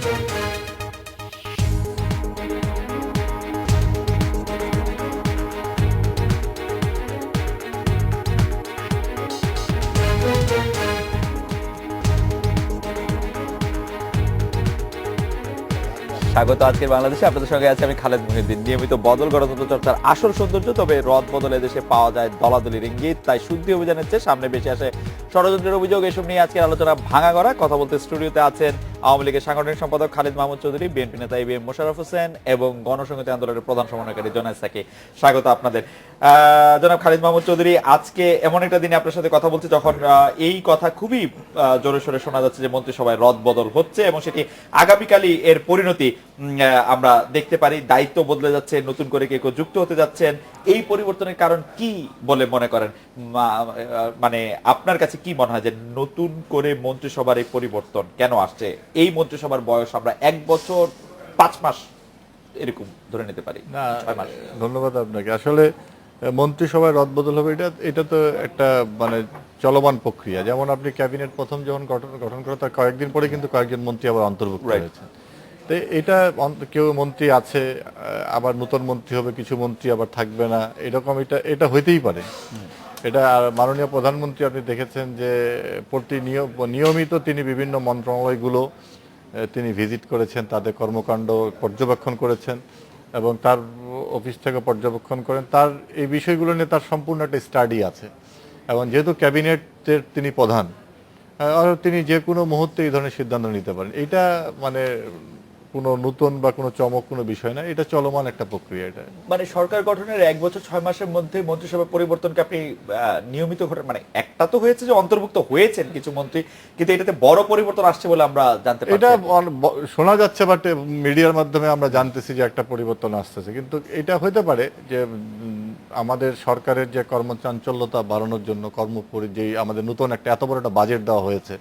স্বাগত আজকের বাংলাদেশে। আপনাদের সঙ্গে আছে আমি খালেদ মুহিউদ্দিন। নিয়মিত বদল গণতন্ত্র চর্চার আসল সৌন্দর্য, তবে রদ বদলে দেশে পাওয়া যায় দলাদলির ইঙ্গিত। তাই শুদ্ধি অভিযানের চেয়ে সামনে বেশি আসে ষড়যন্ত্রের অভিযোগ। এসব নিয়ে আজকের আলোচনা ভাঙা গড়া। কথা বলতে স্টুডিওতে আছেন আওয়ামী লীগের সাংগঠনিক সম্পাদক খালিদ মাহমুদ চৌধুরী, বিএনপি নেতা এবিএম মোশাররফ হোসেন এবং গণসংহতি আন্দোলনের প্রধান সমন্বয়কারী জোনায়েদ সাকি। স্বাগত আপনাদের। জনাব খালিদ মাহমুদ চৌধুরী, আজকে এমন একটা দিনে আপনার সাথে কথা বলছি যখন এই কথা খুবই জোরে সোরে শোনা যাচ্ছে যে মন্ত্রিসভায় রদ বদল হচ্ছে এবং সেটি আগামীকালই এর পরিণতি আমরা দেখতে পারি। দায়িত্ব বদলে যাচ্ছে, নতুন করে কেউ যুক্ত হতে যাচ্ছেন। এই পরিবর্তনের কারণ কি বলে মনে করেন? মানে আপনার কাছে কি মনে হয় যে নতুন করে মন্ত্রিসভার এই পরিবর্তন কেন আসছে? এই মন্ত্রিসভার বয়স আমরা 1 বছর 5 মাস এরকম ধরে নিতে পারি না? 6 মাস। ধন্যবাদ আপনাকে। আসলে মন্ত্রিসভায় রদবদল হবে এটা তো একটা মানে চলমান প্রক্রিয়া। যেমন আপনি ক্যাবিনেট প্রথম যখন গঠন করে তার কয়েকদিন পরে কিন্তু কয়েকজন মন্ত্রী আবার অন্তর্ভুক্ত হয়েছে। তো এটা কেউ মন্ত্রী আছে, আবার নতুন মন্ত্রী হবে, কিছু মন্ত্রী আবার থাকবে না, এরকম এটা হইতেই পারে। এটা মাননীয় প্রধানমন্ত্রী আপনি দেখেছেন যে নিয়মিত তিনি বিভিন্ন মন্ত্রণালয়গুলো তিনি ভিজিট করেছেন, তাদের কর্মকাণ্ড পর্যবেক্ষণ করেছেন এবং তার অফিস থেকে পর্যবেক্ষণ করেন। তার এই বিষয়গুলো নিয়ে তার সম্পূর্ণ একটা স্টাডি আছে এবং যেহেতু ক্যাবিনেটের তিনি প্রধান, আর তিনি যে কোনো মুহূর্তে এই ধরনের সিদ্ধান্ত নিতে পারেন। এটা মানে কোনো নতুন বা কোনো চমক কোনো বিষয় না, এটা চলমান একটা প্রক্রিয়া। এটা মানে সরকার গঠনের 1 বছর 6 মাসের মধ্যে মন্ত্রিসভা পরিবর্তনকে আপনি নিয়মিত ঘটে মানে একটা তো হয়েছে যে অন্তর্ভুক্ত হয়েছেন কিছু মন্ত্রী, কিন্তু এটাতে বড় পরিবর্তন আসছে বলে আমরা জানতে পারছি। এটা শোনা যাচ্ছে, বাট মিডিয়ার মাধ্যমে আমরা জানতেছি যে একটা পরিবর্তন আসতেছে। কিন্তু এটা হতে পারে যে আমাদের সরকারের যে কর্মচাঞ্চল্যতা বাড়ানোর জন্য যেই আমাদের নতুন একটা এত বড় একটা বাজেট দেওয়া হয়েছে,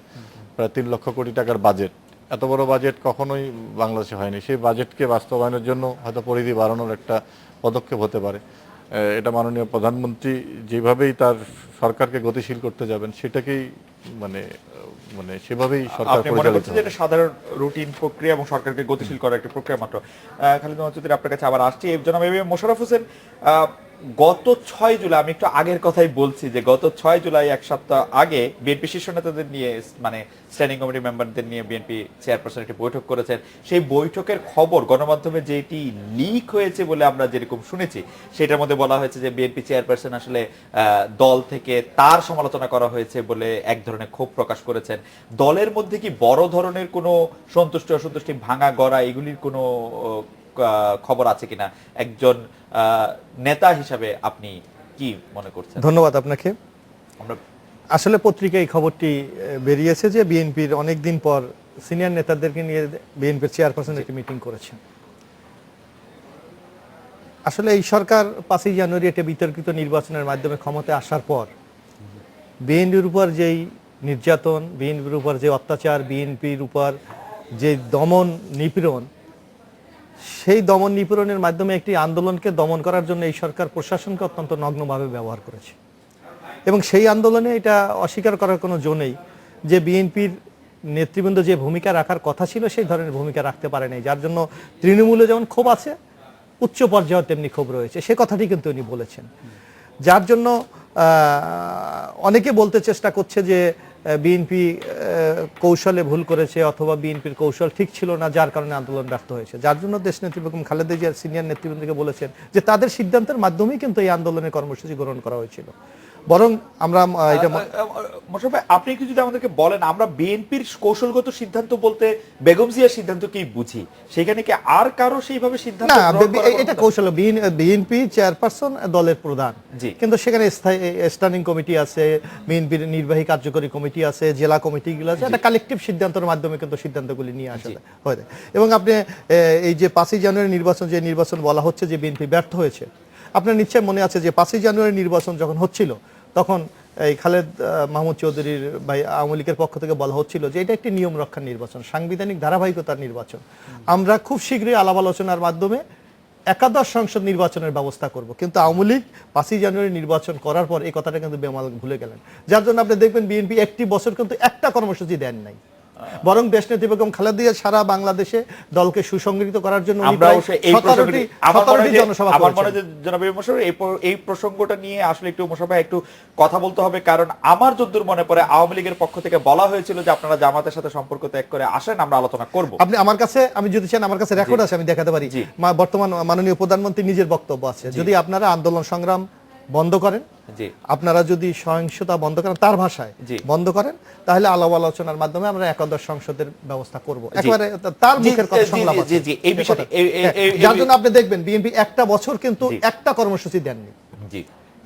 প্রায় 3 লক্ষ কোটি টাকার বাজেট। এত বড় বাজেট কখনোই বাংলাদেশে হয়নি। সেই বাজেটকে বাস্তবায়নের জন্য হয়তো পরিধি বাড়ানোর একটা পদক্ষেপ হতে পারে। এটা মাননীয় প্রধানমন্ত্রী যেভাবেই তার সরকারকে গতিশীল করতে যাবেন সেটাকেই মানে সেভাবেই সরকার পরিচালিত হবে। এটা সাধারণ রুটিন প্রক্রিয়া এবং সরকারকে গতিশীল করার একটা প্রক্রিয়া মাত্র। খালিদ মাহমুদ চৌধুরী, আপনার কাছে আবার আসছি। জনাব এবিএম মোশাররফ হোসেন, গত 6 জুলাই, আমি একটু আগের কথাই বলছি যে গত 6 জুলাই 1 সপ্তাহ আগে বিএনপি শীর্ষ নেতাদের নিয়ে মানে স্ট্যান্ডিং কমিটি মেম্বারদের নিয়ে বিএনপি চেয়ারপারসন একটি বৈঠক করেছেন। সেই বৈঠকের খবর গণমাধ্যমে যেটি লিক হয়েছে বলে আমরা যেরকম শুনেছি, সেটার মধ্যে বলা হয়েছে যে বিএনপি চেয়ারপারসন আসলে দল থেকে তার সমালোচনা করা হয়েছে বলে এক ধরনের ক্ষোভ প্রকাশ করেছেন। দলের মধ্যে কি বড় ধরনের কোনো সন্তুষ্টি অসন্তুষ্টি, ভাঙা গড়া, এগুলির কোনো খবর আছে কিনা? একজন নেতা হিসাবে আপনি কি মনে করছেন? ধন্যবাদ আপনাকে। আসলে পত্রিকায় খবরটি বেরিয়েছে যে বিএনপির অনেকদিন পর সিনিয়র নেতাদেরকে নিয়ে বিএনপির চেয়ারপারসন একটি মিটিং করেছেন। আসলে এই সরকার 5ই জানুয়ারি একটা বিতর্কিত নির্বাচনের মাধ্যমে ক্ষমতায় আসার পর বিএনপির উপর যেই নির্যাতন, বিএনপির উপর যে অত্যাচার, বিএনপির উপর যে দমন নিপীড়ন, সেই দমন নিপীড়নের মাধ্যমে একটি আন্দোলনকে দমন করার জন্য এই সরকার প্রশাসনকে অত্যন্ত নগ্নভাবে ব্যবহার করেছে এবং সেই আন্দোলনে এটা অস্বীকার করার কোনো জো নেই যে বিএনপির নেতৃবৃন্দ যে ভূমিকা রাখার কথা ছিল সেই ধরনের ভূমিকা রাখতে পারে নাই, যার জন্য তৃণমূলে যেমন ক্ষোভ আছে উচ্চ পর্যায়ে তেমনি ক্ষোভ রয়েছে। সে কথাটি কিন্তু উনি বলেছেন, যার জন্য অনেকে বলতে চেষ্টা করছে যে বিএনপি কৌশলে ভুল করেছে অথবা বিএনপির কৌশল ঠিক ছিল না, যার কারণে আন্দোলন ব্যর্থ হয়েছে। যার জন্য দেশনেত্রী বেগম খালেদা জিয়া সিনিয়র নেতৃবৃন্দকে বলেছেন যে তাদের সিদ্ধান্তের মাধ্যমেই কিন্তু এই আন্দোলনের কর্মসূচি গ্রহণ করা হয়েছিল। বরং আমরা মোশাররফ ভাই, আপনি একটু যদি আমাদেরকে বলেন, আমরা বিএনপির কৌশলগত সিদ্ধান্ত বলতে বেগম জিয়ার সিদ্ধান্তকেই বুঝি, সেখানে কি আর কারো সেইভাবে সিদ্ধান্ত না? এটা কৌশল। বিএনপি চেয়ারপারসন দলের প্রধান, কিন্তু সেখানে স্ট্যান্ডিং কমিটি আছে, বিএনপির নির্বাহী কার্যকরী কমিটি আছে, জেলা কমিটিগুলো আছে, একটা কালেকটিভ সিদ্ধান্তের মাধ্যমে কিন্তু সিদ্ধান্তগুলি নিয়ে আসা হয়। এবং আপনি এই যে 5ই জানুয়ারি নির্বাচন, যে নির্বাচন বলা হচ্ছে যে বিএনপি ব্যর্থ হয়েছে, আপনার নিশ্চয় মনে আছে যে 5ই জানুয়ারি নির্বাচন যখন হচ্ছিল তখন এই খালেদ মাহমুদ চৌধুরীর ভাই আওয়ামী লীগের পক্ষ থেকে বলা হচ্ছিল যে এটা একটি নিয়ম রক্ষার নির্বাচন, সাংবিধানিক ধারাবাহিকতার নির্বাচন, আমরা খুব শীঘ্রই আলাপ আলোচনার মাধ্যমে একাদশ সংসদ নির্বাচনের ব্যবস্থা করব। কিন্তু আওয়ামী লীগ 5ই জানুয়ারি নির্বাচন করার পর এই কথাটা কিন্তু বেমাল ভুলে গেলেন, যার জন্য আপনি দেখবেন বিএনপি একটি বছর কিন্তু একটা কর্মসূচি দেন নাই। বরং দেশনেত্রী বেগম খালেদা জিয়া সারা বাংলাদেশে দলকে সুসংগঠিত করার জন্য উনি আমরা প্রায় অবশ্যই এই প্রসঙ্গটি 17টি জনসভা আমার মনে করেছেন। হয় যে জনাব মোশাররফ এই প্রসঙ্গটা নিয়ে আসলে একটু মোশাররফ ভাই একটু কথা বলতে হবে, কারণ আমার যতদূর মনে পড়ে আওয়ামী লীগের পক্ষ থেকে বলা হয়েছিল যে আপনারা জামাতের সাথে সম্পর্ক ত্যাগ করে আসেন, আমরা আলোচনা করব। আপনি আমার কাছে, আমি যদি চান আমার কাছে রেকর্ড আছে, আমি দেখাতে পারি। জি। বর্তমান মাননীয় প্রধানমন্ত্রী নিজের বক্তব্য আছে, যদি আপনারা আন্দোলন সংগ্রাম বন্ধ করেন, জি আপনারা যদি সহিংসতা বন্ধ করেন, তার ভাষায় জি। বন্ধ করেন, তাহলে আলাপ আলোচনার মাধ্যমে আমরা একাদশ সংসদের ব্যবস্থা করব। একেবারে তার জি, মুখের কথা জি, সংলাপ জি, আছে। জি, এই বিষয়টি যার জন্য আপনি দেখবেন বিএনপি একটা বছর কিন্তু জি। একটা কর্মসূচি দেননি, জি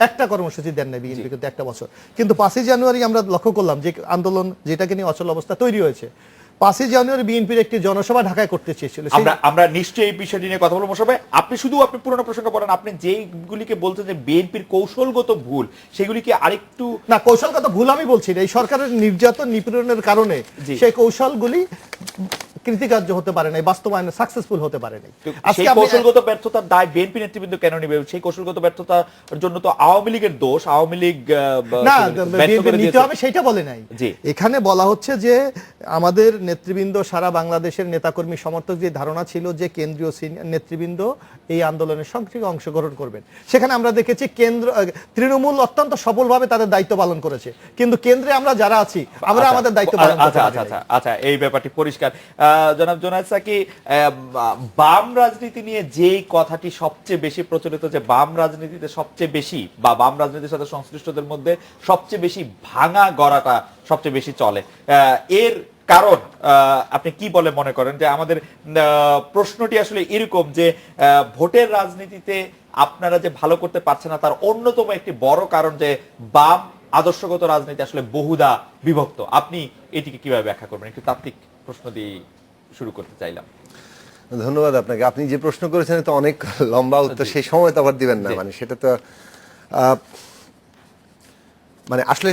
একটা কর্মসূচি দেন নাই বিএনপি কিন্তু একটা বছর। কিন্তু 5ই জানুয়ারি আমরা লক্ষ্য করলাম যে আন্দোলন যেটাকে নিয়ে অচল অবস্থা তৈরি হয়েছে, 5ই জানুয়ারি বিএনপির একটি জনসভা ঢাকায় করতে চেয়েছিল। আমরা নিশ্চয়ই এই বিষয়টি নিয়ে কথা বলবো মোশাররফ ভাই। আপনি পুরনো প্রসঙ্গ বলেন, আপনি যেইগুলিকে বলছেন যে বিএনপির কৌশলগত ভুল, সেগুলিকে আরেকটু না, কৌশলগত ভুল আমি বলছি না, এই সরকারের নির্যাতন নিপীড়নের কারণে জি। সেই কৌশলগুলি কৃতিকার্য হতে পারে নাই, বাস্তবায়নে সাকসেসফুল হতে পারে নাই। সেই কৌশলগত ব্যর্থতার দায় বিএনপি নেতৃবৃন্দ কেন নিবে? সেই কৌশলগত ব্যর্থতার জন্য তো আওয়ামী লীগের দোষ, আওয়ামী লীগ না, ব্যর্থ বিএনপি করে নিতে দিয়েছে। হবে সেটা বলে নাই। জি। এখানে বলা হচ্ছে যে আমাদের নেতৃবৃন্দ, সারা বাংলাদেশের নেতাকর্মী সমর্থক যে ধারণা ছিল যে কেন্দ্রীয় নেতৃবৃন্দ এই আন্দোলনের সক্রিয় অংশগ্রহণ করবেন, সেখানে আমরা দেখেছি তৃণমূল অত্যন্ত সফলভাবে তাদের দায়িত্ব পালন করেছে, কিন্তু কেন্দ্রে আমরা যারা আছি আমরা আমাদের দায়িত্ব পালন করতে পারি নাই। আচ্ছা, এই ব্যাপারটি পরিষ্কার। জনাব জোনায়েদ সাকি, বাম রাজনীতি নিয়ে যেই কথাটি সবচেয়ে বেশি প্রচলিত, যে বাম রাজনীতিতে সবচেয়ে বেশি বা বাম রাজনীতির সাথে সংশ্লিষ্টদের মধ্যে সবচেয়ে বেশি ভাঙা গড়াটা সবচেয়ে বেশি চলে, এর কারণ আপনি কি বলে মনে করেন? যে আমাদের প্রশ্নটি আসলে এরকম যে ভোটের রাজনীতিতে আপনারা যে ভালো করতে পারছেন না, তার অন্যতম একটি বড় কারণ যে বাম আদর্শগত রাজনীতি আসলে বহুদা বিভক্ত। আপনি এটিকে কিভাবে ব্যাখ্যা করবেন? একটু তাত্ত্বিক প্রশ্ন দিয়ে শুরু করতে চাইলাম। ধন্যবাদ আপনাকে। আপনি যে প্রশ্ন করেছেন তো অনেক লম্বা উত্তর, সেই সময় তো আবার দিবেন না, মানে সেটা তো মানে আসলে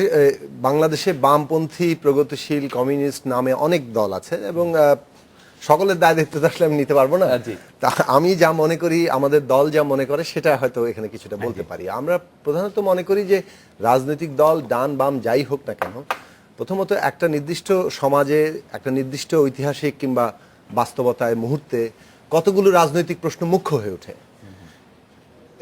বাংলাদেশে বামপন্থী, প্রগতিশীল, কমিউনিস্ট নামে অনেক দল আছে এবং সকলের দায় দায়িত্ব তো আসলে আমি নিতে পারবো না। তা আমি যা মনে করি, আমাদের দল যা মনে করে সেটা হয়তো এখানে কিছুটা বলতে পারি। আমরা প্রধানত মনে করি যে রাজনৈতিক দল ডান বাম যাই হোক না কেন, প্রথমত একটা নির্দিষ্ট সমাজে, একটা নির্দিষ্ট ঐতিহাসিক কিংবা বাস্তবতায় মুহূর্তে কতগুলো রাজনৈতিক প্রশ্ন মুখ্য হয়ে ওঠে।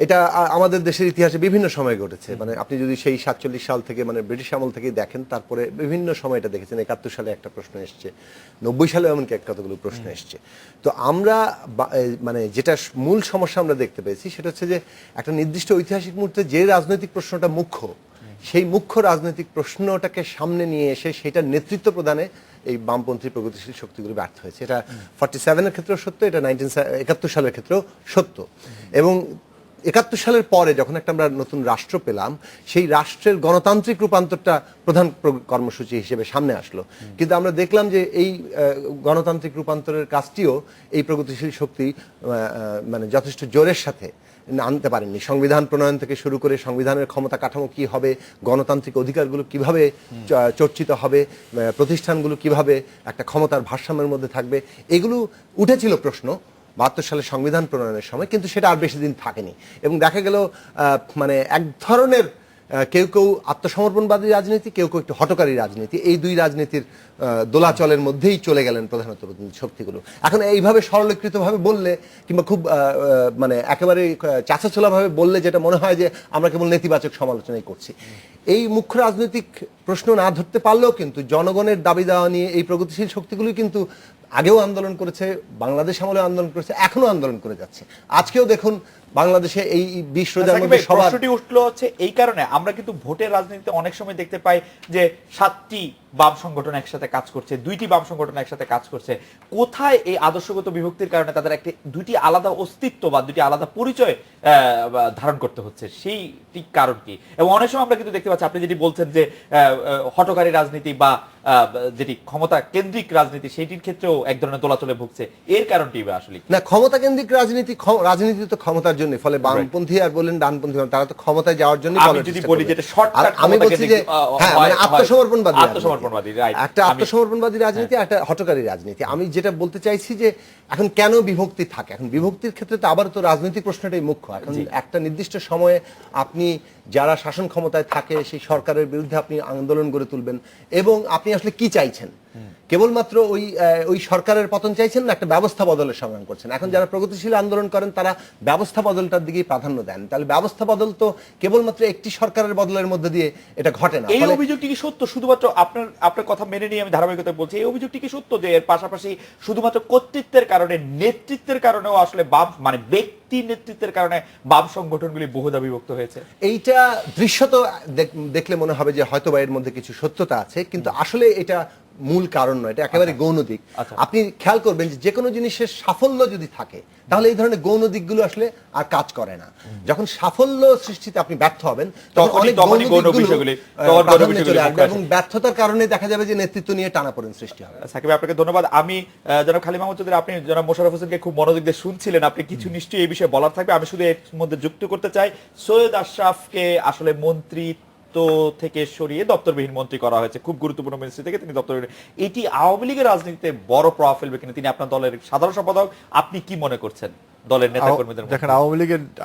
এটা আমাদের দেশের ইতিহাসে বিভিন্ন সময় ঘটেছে। মানে আপনি যদি সেই 47 সাল থেকে, মানে ব্রিটিশ আমল থেকে দেখেন, তারপরে বিভিন্ন সময় এটা দেখেছেন। 71 সালে একটা প্রশ্ন এসছে, 90 সালে এমনকি কতগুলো প্রশ্ন এসছে। তো আমরা মানে যেটা মূল সমস্যা আমরা দেখতে পেয়েছি সেটা হচ্ছে যে একটা নির্দিষ্ট ঐতিহাসিক মুহূর্তে যে রাজনৈতিক প্রশ্নটা মুখ্য, সেই মুখ্য রাজনৈতিক প্রশ্নটাকে সামনে নিয়ে এসে সেটার নেতৃত্ব প্রদানে এই বামপন্থী প্রগতিশীল শক্তিগুলো ব্যর্থ হয়েছে। এটা 47-এর ক্ষেত্রেও সত্য, এটা 71 সালের ক্ষেত্রেও সত্য। এবং 71 সালের পরে যখন একটা আমরা নতুন রাষ্ট্র পেলাম, সেই রাষ্ট্রের গণতান্ত্রিক রূপান্তরটা প্রধান কর্মসূচি হিসেবে সামনে আসলো। কিন্তু আমরা দেখলাম যে এই গণতান্ত্রিক রূপান্তরের কাজটিও এই প্রগতিশীল শক্তি মানে যথেষ্ট জোরের সাথে আনতে পারেননি। সংবিধান প্রণয়ন থেকে শুরু করে সংবিধানের ক্ষমতা কাঠামো কি হবে, গণতান্ত্রিক অধিকারগুলো কিভাবে চর্চিত হবে, প্রতিষ্ঠানগুলো কিভাবে একটা ক্ষমতার ভারসাম্যের মধ্যে থাকবে, এগুলো উঠেছিল প্রশ্ন 72 সালে সংবিধান প্রণয়নের সময়, কিন্তু সেটা আর বেশি দিন থাকেনি। এবং দেখা গেল মানে এক ধরনের কেউ কেউ আত্মসমর্পণবাদী রাজনীতি, কেউ কেউ একটু হটকারী রাজনীতি, এই দুই রাজনীতির দোলাচলের মধ্যেই চলে গেলেন প্রধানত শক্তিগুলো। এখন এইভাবে সরলীকৃতভাবে বললে কিংবা খুব মানে একেবারে চাঁচাছোলাভাবে বললে যেটা মনে হয় যে আমরা কেবল নেতিবাচক সমালোচনাই করছি। এই মুখ্য রাজনৈতিক প্রশ্ন না ধরতে পারলেও কিন্তু জনগণের দাবি দেওয়া নিয়ে এই প্রগতিশীল শক্তিগুলি কিন্তু আগেও আন্দোলন করেছে, বাংলাদেশ আমলে আন্দোলন করেছে, এখনো আন্দোলন করে যাচ্ছে। আজকেও দেখুন বাংলাদেশে এই 20 রোজার মধ্যে প্রশ্নটি উঠলো হচ্ছে এই কারণে, আমরা কিন্তু ভোটের রাজনীতিতে অনেক সময় দেখতে পাই যে 7টি বাম সংগঠন একসাথে কাজ করছে, 2টি বাম সংগঠন একসাথে কাজ করছে। কোথায় এই আদর্শগত বিভক্তির কারণে তাদের একটি 2টি আলাদা অস্তিত্ব বা 2টি আলাদা পরিচয় ধারণ করতে হচ্ছে, সেইটি কারণ কি? এবং অনেক সময় আমরা কিন্তু দেখতে পাচ্ছি, আপনি যেটি বলছেন যে হটকারী রাজনীতি বা যেটি ক্ষমতা কেন্দ্রিক রাজনীতি, সেটির ক্ষেত্রেও এক ধরনের দোলাচলে ভুগছে, এর কারণটি আসলে না। ক্ষমতা কেন্দ্রিক রাজনীতি, রাজনীতি তো ক্ষমতার জন্য, ফলে বামপন্থী আর বলেন ডানপন্থী, তারা তো ক্ষমতায় যাওয়ার জন্য। আমি বলছি যে হ্যাঁ, মানে আত্মসমর্পণবাদী একটা আত্মসমর্পণবাদী রাজনীতি, একটা হটকারী রাজনীতি। আমি যেটা বলতে চাইছি যে এখন কেন বিভক্তি থাকে, এখন বিভক্তির ক্ষেত্রে তো আবার তো রাজনৈতিক প্রশ্নটাই মুখ্য। এখন একটা নির্দিষ্ট সময়ে আপনি যারা শাসন ক্ষমতায় থাকে সেই সরকারের বিরুদ্ধে আপনি আন্দোলন গড়ে তুলবেন, এবং আপনি আসলে কি চাইছেন? কেবলমাত্র ওই সরকারের পতন চাইছেন না একটা ব্যবস্থা বদলের সংগ্রাম করছেন? এখন যারা প্রগতিশীল আন্দোলন করেন তারা ব্যবস্থা বদলটার দিকেই প্রাধান্য দেন। তাহলে ব্যবস্থা বদল তো কেবলমাত্র একটি সরকারের বদলের মধ্যে দিয়ে এটা ঘটে না। এই অভিযোগটি কি সত্য? শুধুমাত্র আপনার কথা মেনে নিয়ে আমি ধারাবাহিকতা বলছি, এই অভিযোগটি কি সত্য যে এর পাশাপাশি শুধুমাত্র কর্তৃত্বের কারণে, নেতৃত্বের কারণেও আসলে বাম মানে ব্যক্তি নেতৃত্বের কারণে বাম সংগঠনগুলি বহুধা বিভক্ত হয়েছে? এইটা দৃশ্যত দেখলে মনে হবে যে হয়তো বা এর মধ্যে কিছু সত্যতা আছে, কিন্তু আসলে এটা মূল কারণ নয়, এটা একেবারে গৌণ দিক। আপনি খেয়াল করবেন যে কোনো জিনিসের সাফল্য যদি থাকে তাহলে এই ধরনের গৌণ দিকগুলো আসলে আর কাজ করে না। যখন সাফল্য সৃষ্টিতে আপনি ব্যর্থ হবেন তখন অনেক গৌণ দিকগুলো প্রাধান্য চলে আসবে, এবং ব্যর্থতার কারণে দেখা যাবে যে নেতৃত্ব নিয়ে টানাপোড়েন সৃষ্টি হবে। সাকিব, আপনাকে ধন্যবাদ। আমি জনাব খালিদ মাহমুদ চৌধুরী, আপনি জনাব মোশাররফ হোসেনকে খুব মনোযোগ দিয়ে শুনছিলেন, আপনি কিছু নিশ্চয়ই এই বিষয়ে বলার থাকবে। আমি শুধু এর মধ্যে যুক্ত করতে চাই, সৈয়দ আশরাফকে আসলে মন্ত্রী থেকে সরিয়ে দপ্তরবিহীন মন্ত্রী করা হয়েছে, খুব গুরুত্বপূর্ণ মিনিস্ট্রি থেকে তিনি দপ্তরবিহীন। এটি আওয়ামী লীগের রাজনীতিতে বড় প্রভাব ফেলবে কিনা? তিনি আপনার দলের সাধারণ সম্পাদক, আপনি কি মনে করছেন দলের নেতা কর্মীদের? দেখেন,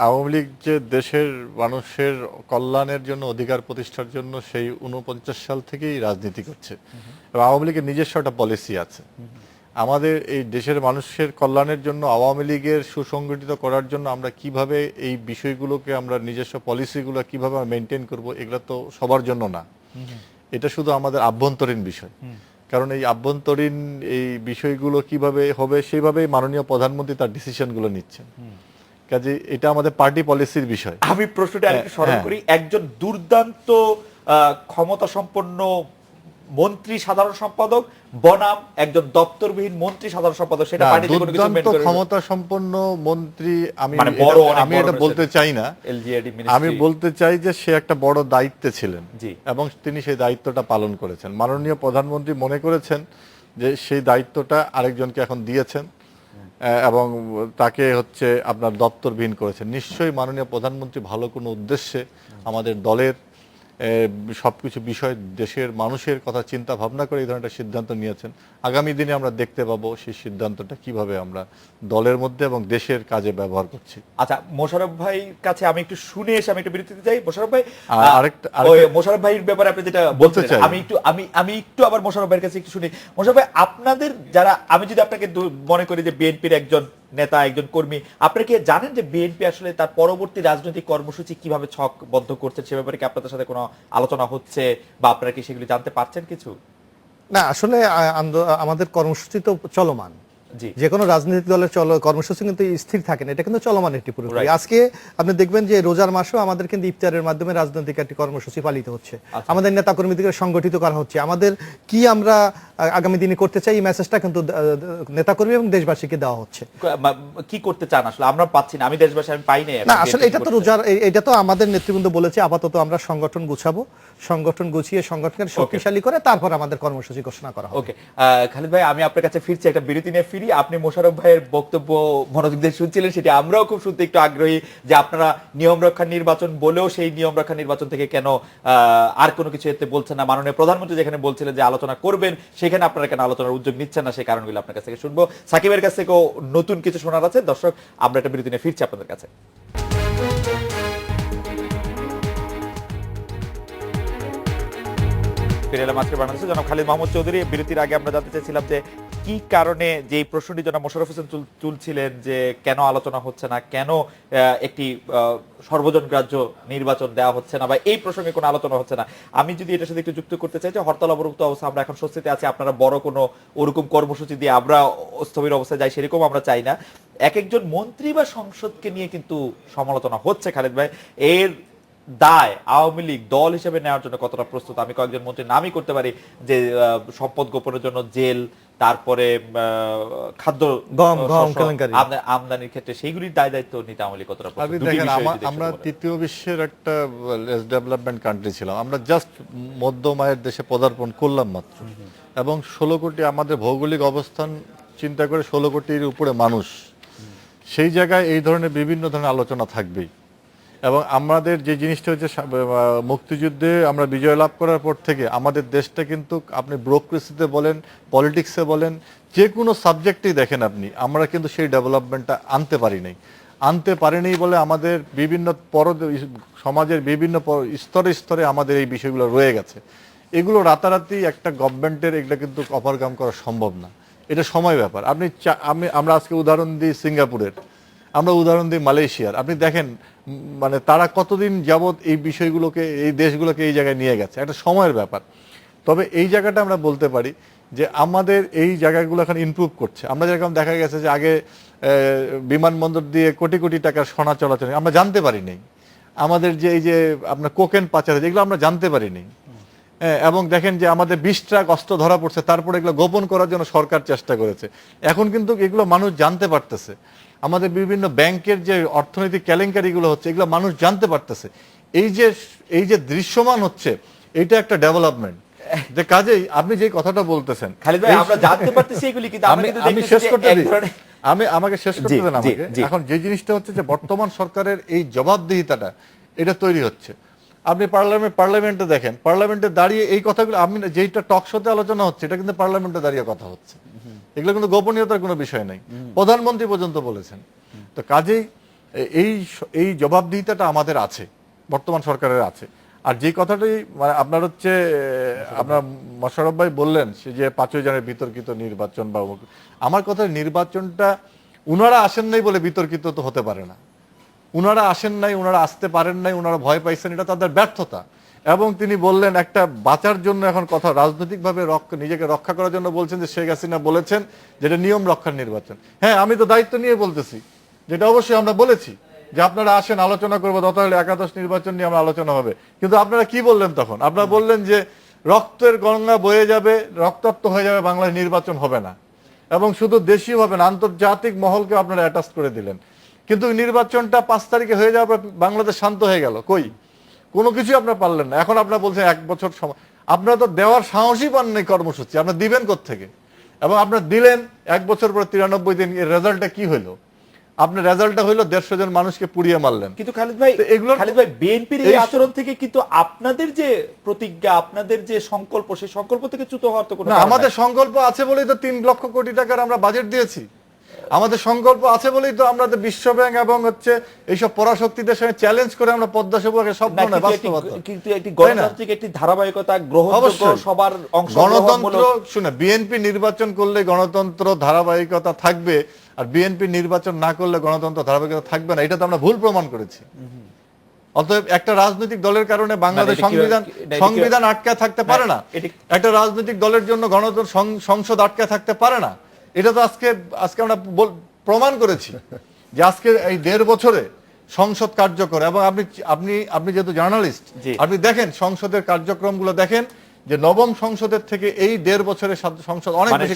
আওয়ামী লীগ যে দেশের মানুষের কল্যাণের জন্য, অধিকার প্রতিষ্ঠার জন্য সেই 49 সাল থেকেই রাজনীতি করছে, এবং আওয়ামী লীগের নিজস্ব একটা পলিসি আছে। আমাদের এই দেশের মানুষের কল্যাণের জন্য, আওয়ামী লীগের সুসংগঠিত করার জন্য আমরা কিভাবে এই বিষয়গুলোকে, আমরা নিজস্ব পলিসিগুলো কিভাবে মেনটেন করব, এগুলো তো সবার জন্য না, এটা শুধু আমাদের আভ্যন্তরীণ বিষয়। কারণ এই আভ্যন্তরীণ এই বিষয়গুলো কিভাবে হবে সেইভাবেই মাননীয় প্রধানমন্ত্রী তার ডিসিশনগুলো নিচ্ছেন। কাজে এটা আমাদের পার্টি পলিসির বিষয়। আমি প্রশ্নটা আরেকটু স্মরণ করি, একজন দুর্দান্ত ক্ষমতা সম্পন্ন মন্ত্রী সাধারণ সম্পাদক বনাম একজন দপ্তরবিহীন মন্ত্রী সাধারণ সম্পাদক, সেটা পার্টিতে কোনো কিছু মেনে করে ক্ষমতা সম্পন্ন মন্ত্রী আমি এটা বলতে চাই না। আমি বলতে চাই যে সে একটা বড় দায়িত্বে ছিলেন এবং তিনি সেই দায়িত্বটা পালন করেছেন। মাননীয় প্রধানমন্ত্রী মনে করেছেন যে সেই দায়িত্বটা আরেকজনকে এখন দিয়েছেন এবং তাকে হচ্ছে আপনার দপ্তরবিহীন করেছেন। নিশ্চয়ই মাননীয় প্রধানমন্ত্রী ভালো কোনো উদ্দেশ্যে আমাদের দলের সবকিছু বিষয়, দেশের মানুষের কথা চিন্তা ভাবনা করে এই ধরনের সিদ্ধান্ত নিয়েছেন। আগামী দিনে আমরা দেখতে পাবো সেই সিদ্ধান্তটা কিভাবে আমরা দলের মধ্যে এবং দেশের কাজে ব্যবহার করছি। আচ্ছা, মোশাররফ ভাইয়ের কাছে আমি একটু শুনে এসে আমি একটু বিরতিতে যাই। মোশাররফ ভাই, মোশাররফ ভাইয়ের ব্যাপারে আপনি যেটা বলতে চাই, আমি একটু আবার মোশাররফ ভাইয়ের কাছে একটু শুনি। মোশাররফ ভাই, আপনাদের যারা, আমি যদি আপনাকে মনে করি যে বিএনপির একজন নেতা, একজন কর্মী, আপনারা কি জানেন যে বিএনপি আসলে তার পরবর্তী রাজনৈতিক কর্মসূচি কিভাবে ছকবদ্ধ করছে? সে ব্যাপারে কি আপনাদের সাথে কোনো আলোচনা হচ্ছে বা আপনারা কি সেগুলি জানতে পারছেন কিছু? না, আসলে আমাদের কর্মসূচি তো চলমান। যে কোনো রাজনৈতিক দলের কর্মসূচি কিন্তু স্থির থাকে না, এটা কিন্তু চলমান একটি প্রক্রিয়া। আজকে আপনি দেখবেন যে রোজার মাসেও আমাদের কিন্তু ইফতারের মাধ্যমে রাজনৈতিক একটি কর্মসূচি পালিত হচ্ছে, আমাদের নেতা কর্মীদের সংগঠিত করা হচ্ছে। আমাদের কি আমরা আগামী দিনে করতে চাই, এই মেসেজটা কিন্তু নেতা কর্মী এবং দেশবাসীকে দেওয়া হচ্ছে। কি করতে চান আসলে? আমরা পাচ্ছি না, আমি দেশবাসী আমি পাই না। আসলে এটা তো আমাদের নেতৃবৃন্দ বলেছে আপাতত আমরা সংগঠন গুছাবো, সংগঠন গুছিয়ে সংগঠনকে শক্তিশালী করে তারপর আমাদের কর্মসূচি ঘোষণা করা হবে। ওকে খালিদ ভাই, আমি আপনার কাছে ফিরছি, একটা বিরতি নিয়ে ফিরি। আপনি মোশাররফ ভাইয়ের বক্তব্য মনোযোগ দিয়ে শুনছিলেন, সেটি আমরাও খুব শুনতে একটু আগ্রহী যে আপনারা নিয়ম রক্ষা নির্বাচন বলেও সেই নিয়ম রক্ষা নির্বাচন থেকে কেন আর কোনো কিছু এতে বলছেন না? মাননীয় প্রধানমন্ত্রী যেখানে বলছিলেন যে আলোচনা করবেন, সেখানে আপনারা কেন আলোচনার উদ্যোগ নিচ্ছেন না? সেই কারণগুলো আপনার কাছ থেকে শুনবো। সাকিবের কাছ থেকেও নতুন কিছু শোনার আছে। দর্শক, আমরা একটা বিরতি নিয়ে ফিরছি আপনাদের কাছে। ফিরে এলাম আজকে বাংলাদেশে। জনাব খালিদ মাহমুদ চৌধুরী, বিরতির আগে আমরা জানতে চাইছিলাম যে কি কারণে, যে প্রশ্নটি জনাব মোশাররফ হোসেন তুলছিলেন যে কেন আলোচনা হচ্ছে না, কেন একটি সর্বজনগ্রাহ্য নির্বাচন দেওয়া হচ্ছে না, বা এই প্রসঙ্গে কোনো আলোচনা হচ্ছে না। আমি যদি এটার সাথে একটু যুক্ত করতে চাই যে হরতাল অবরুদ্ধ অবস্থা, আমরা এখন স্বস্তিতে আছি। আপনারা বড় কোনো ওরকম কর্মসূচি দিয়ে আমরা স্থবির অবস্থায় যাই, সেরকম আমরা চাই না। এক একজন মন্ত্রী বা সংসদকে নিয়ে কিন্তু সমালোচনা হচ্ছে। খালিদ ভাই, এর দায় আওয়ামী লীগ দল হিসেবে নেওয়ার জন্য কতটা প্রস্তুত? আমি কয়েকজন মন্ত্রীর নামই করতে পারি যে সম্পদ গোপনের জন্য জেল, তারপরে খাদ্য আমদানির ক্ষেত্রে সেইগুলির দায় দায়িত্ব নিতে আওয়ামী লীগ কতটা প্রস্তুত? আমরা তৃতীয় বিশ্বের একটা ডেভেলপমেন্ট কান্ট্রি ছিলাম, আমরা জাস্ট মধ্যম আয়ের দেশে পদার্পণ করলাম মাত্র, এবং 16 কোটি আমাদের ভৌগোলিক অবস্থান চিন্তা করে 16 কোটির উপরে মানুষ, সেই জায়গায় এই ধরনের বিভিন্ন ধরনের আলোচনা থাকবেই। এবং আমাদের যে জিনিসটা হচ্ছে মুক্তিযুদ্ধে আমরা বিজয় লাভ করার পর থেকে আমাদের দেশটা কিন্তু, আপনি ব্যুরোক্রেসিতে বলেন, পলিটিক্সে বলেন, যে কোনো সাবজেক্টেই দেখেন আপনি, আমরা কিন্তু সেই ডেভেলপমেন্টটা আনতে পারি নাই। আনতে পারেনি বলে আমাদের বিভিন্ন সমাজের বিভিন্ন স্তরে স্তরে আমাদের এই বিষয়গুলো রয়ে গেছে। এগুলো রাতারাতি একটা গভর্নমেন্টের এগুলো কিন্তু ওভারকাম করা সম্ভব না, এটা সময় ব্যাপার। আমরা আজকে উদাহরণ দিই সিঙ্গাপুরের, আমরা উদাহরণ দিই মালয়েশিয়ার। আপনি দেখেন মানে তারা কতদিন যাবত এই বিষয়গুলোকে, এই দেশগুলোকে এই জায়গায় নিয়ে গেছে, একটা সময়ের ব্যাপার। তবে এই জায়গাটা আমরা বলতে পারি যে আমাদের এই জায়গাগুলো এখন ইমপ্রুভ করছে। আমরা যেরকম দেখা গেছে যে আগে বিমানবন্দর দিয়ে কোটি কোটি টাকার সোনা চলাচল আমরা জানতে পারিনি, আমাদের যে এই যে আপনার কোকেন পাচার, যেগুলো আমরা জানতে পারিনি। এবং দেখেন যে আমাদের 20 ট্রাক অস্ত্র ধরা পড়ছে, তারপরে এগুলো গোপন করার জন্য সরকার চেষ্টা করেছে। এখন কিন্তু এগুলো মানুষ জানতে পারতেছে। আমাদের বিভিন্ন ব্যাংকের যে অর্থনৈতিক কেলেঙ্কারিগুলো হচ্ছে, এগুলো মানুষ জানতে পারতেছে। এই যে দৃশ্যমান হচ্ছে, এটা একটা ডেভেলপমেন্ট। যে কাজেই আপনি যে কথাটা বলতেছেন খালিদ ভাই, আমরা জানতে পারতেছি এগুলি, কিন্তু আমরা কিন্তু আমি দেখতেছি শেষ যে করতে এক দিই, ধরনের আমাকে শেষ করতে দেন আমাকে। এখন যে জিনিসটা হচ্ছে যে বর্তমান সরকারের এই জবাবদিহিতাটা এটা তৈরি হচ্ছে। আপনি পার্লামেন্টে দেখেন, পার্লামেন্টে দাঁড়িয়ে এই কথাগুলো, আমি যেটা টক শোতে আলোচনা হচ্ছে, এটা কিন্তু পার্লামেন্টে দাঁড়িয়ে কথা হচ্ছে। এগুলো কিন্তু গোপনীয়তার কোনো বিষয় নাই, প্রধানমন্ত্রী পর্যন্ত বলেছেন। তো কাজেই এই জবাবদিহিতাটা আমাদের আছে, বর্তমান সরকারের আছে। আর যে কথাটি মানে আপনার হচ্ছে আপনার মোশাররফ ভাই বললেন সে যে 5 জনের বিতর্কিত নির্বাচন বা আমার কথা, নির্বাচনটা উনারা আসেন নাই বলে বিতর্কিত তো হতে পারে না। উনারা আসেন নাই, উনারা আসতে পারেন নাই, উনারা ভয় পাইছেন, এটা তাদের ব্যর্থতা। এবং তিনি বললেন একটা বাঁচার জন্য এখন কথা রাজনৈতিকভাবে নিজেকে রক্ষা করার জন্য বলছেন যে শেখ হাসিনা বলেছেন যেটা নিয়ম রক্ষার নির্বাচন। হ্যাঁ, আমি তো দায়িত্ব নিয়ে বলতেছি, যেটা অবশ্যই আমরা বলেছি যে আপনারা আসেন, আলোচনা করবো, দরকার হলে একাদশ নির্বাচন নিয়ে আমরা আলোচনা হবে। কিন্তু আপনারা কি বললেন তখন? আপনারা বললেন যে রক্তের গঙ্গা বয়ে যাবে, রক্তাক্ত হয়ে যাবে, বাংলাদেশ নির্বাচন হবে না, এবং শুধু দেশীয় হবে না, আন্তর্জাতিক মহলকে আপনারা অ্যাটাচ করে দিলেন। কিন্তু নির্বাচনটা 5 তারিখে হয়ে যাওয়ার পর বাংলাদেশ শান্ত হয়ে গেল, কই কোনো কিছু আপনারা পারলেন না। এখন আপনারা বলছেন 1 বছর সময়, আপনারা তো দেওয়ার সাহসই পান নাই কর্মসূচি, আপনারা দিবেন কোত্থেকে? এবং আপনারা দিলেন 1 বছর পর 93 দিন, এর রেজাল্টটা কি হইলো? আপনার রেজাল্টটা হইলো 150 জন মানুষকে পুড়িয়ে মারলেন। কিন্তু খালিদ ভাই, বিএনপির এই আচরণ থেকে কিন্তু আপনাদের যে প্রতিজ্ঞা, আপনাদের যে সংকল্প, সেই সংকল্প থেকে চ্যুত হওয়ার তো কোনো না, আমাদের সংকল্প আছে বলেই তো 3 লক্ষ কোটি টাকার আমরা বাজেট দিয়েছি। আমাদের সংকল্প আছে বলেই তো আমরা বিশ্ব ব্যাংক এবং হচ্ছে এইসব পরাশক্তিদের সঙ্গে চ্যালেঞ্জ করে আমরা পদ্মা সেতুকে স্বপ্ন নয় বাস্তবতা। কিন্তু একটি গণতান্ত্রিক একটি ধারাবাহিকতা, গ্রহণযোগ্য, সবার গণতন্ত্র শুনে বিএনপি নির্বাচন করলে গণতন্ত্র ধারাবাহিকতা থাকবে, আর বিএনপি নির্বাচন না করলে গণতন্ত্র ধারাবাহিকতা থাকবে না, এটা তো আমরা ভুল প্রমাণ করেছি। অতএব একটা রাজনৈতিক দলের কারণে বাংলাদেশ সংবিধান আটকায় থাকতে পারে না, একটা রাজনৈতিক দলের জন্য গণতন্ত্র সংসদ আটকায় থাকতে পারে না। এটা তো আজকে আমরা প্রমাণ করেছি যে আজকে এই 1.5 বছরে সংসদ কার্যকর। এবং আপনি যেহেতু জার্নালিস্ট, আপনি দেখেন সংসদের কার্যক্রমগুলো, দেখেন যে নবম সংসদের থেকে এই 1.5 বছরের সংসদ অনেক বেশি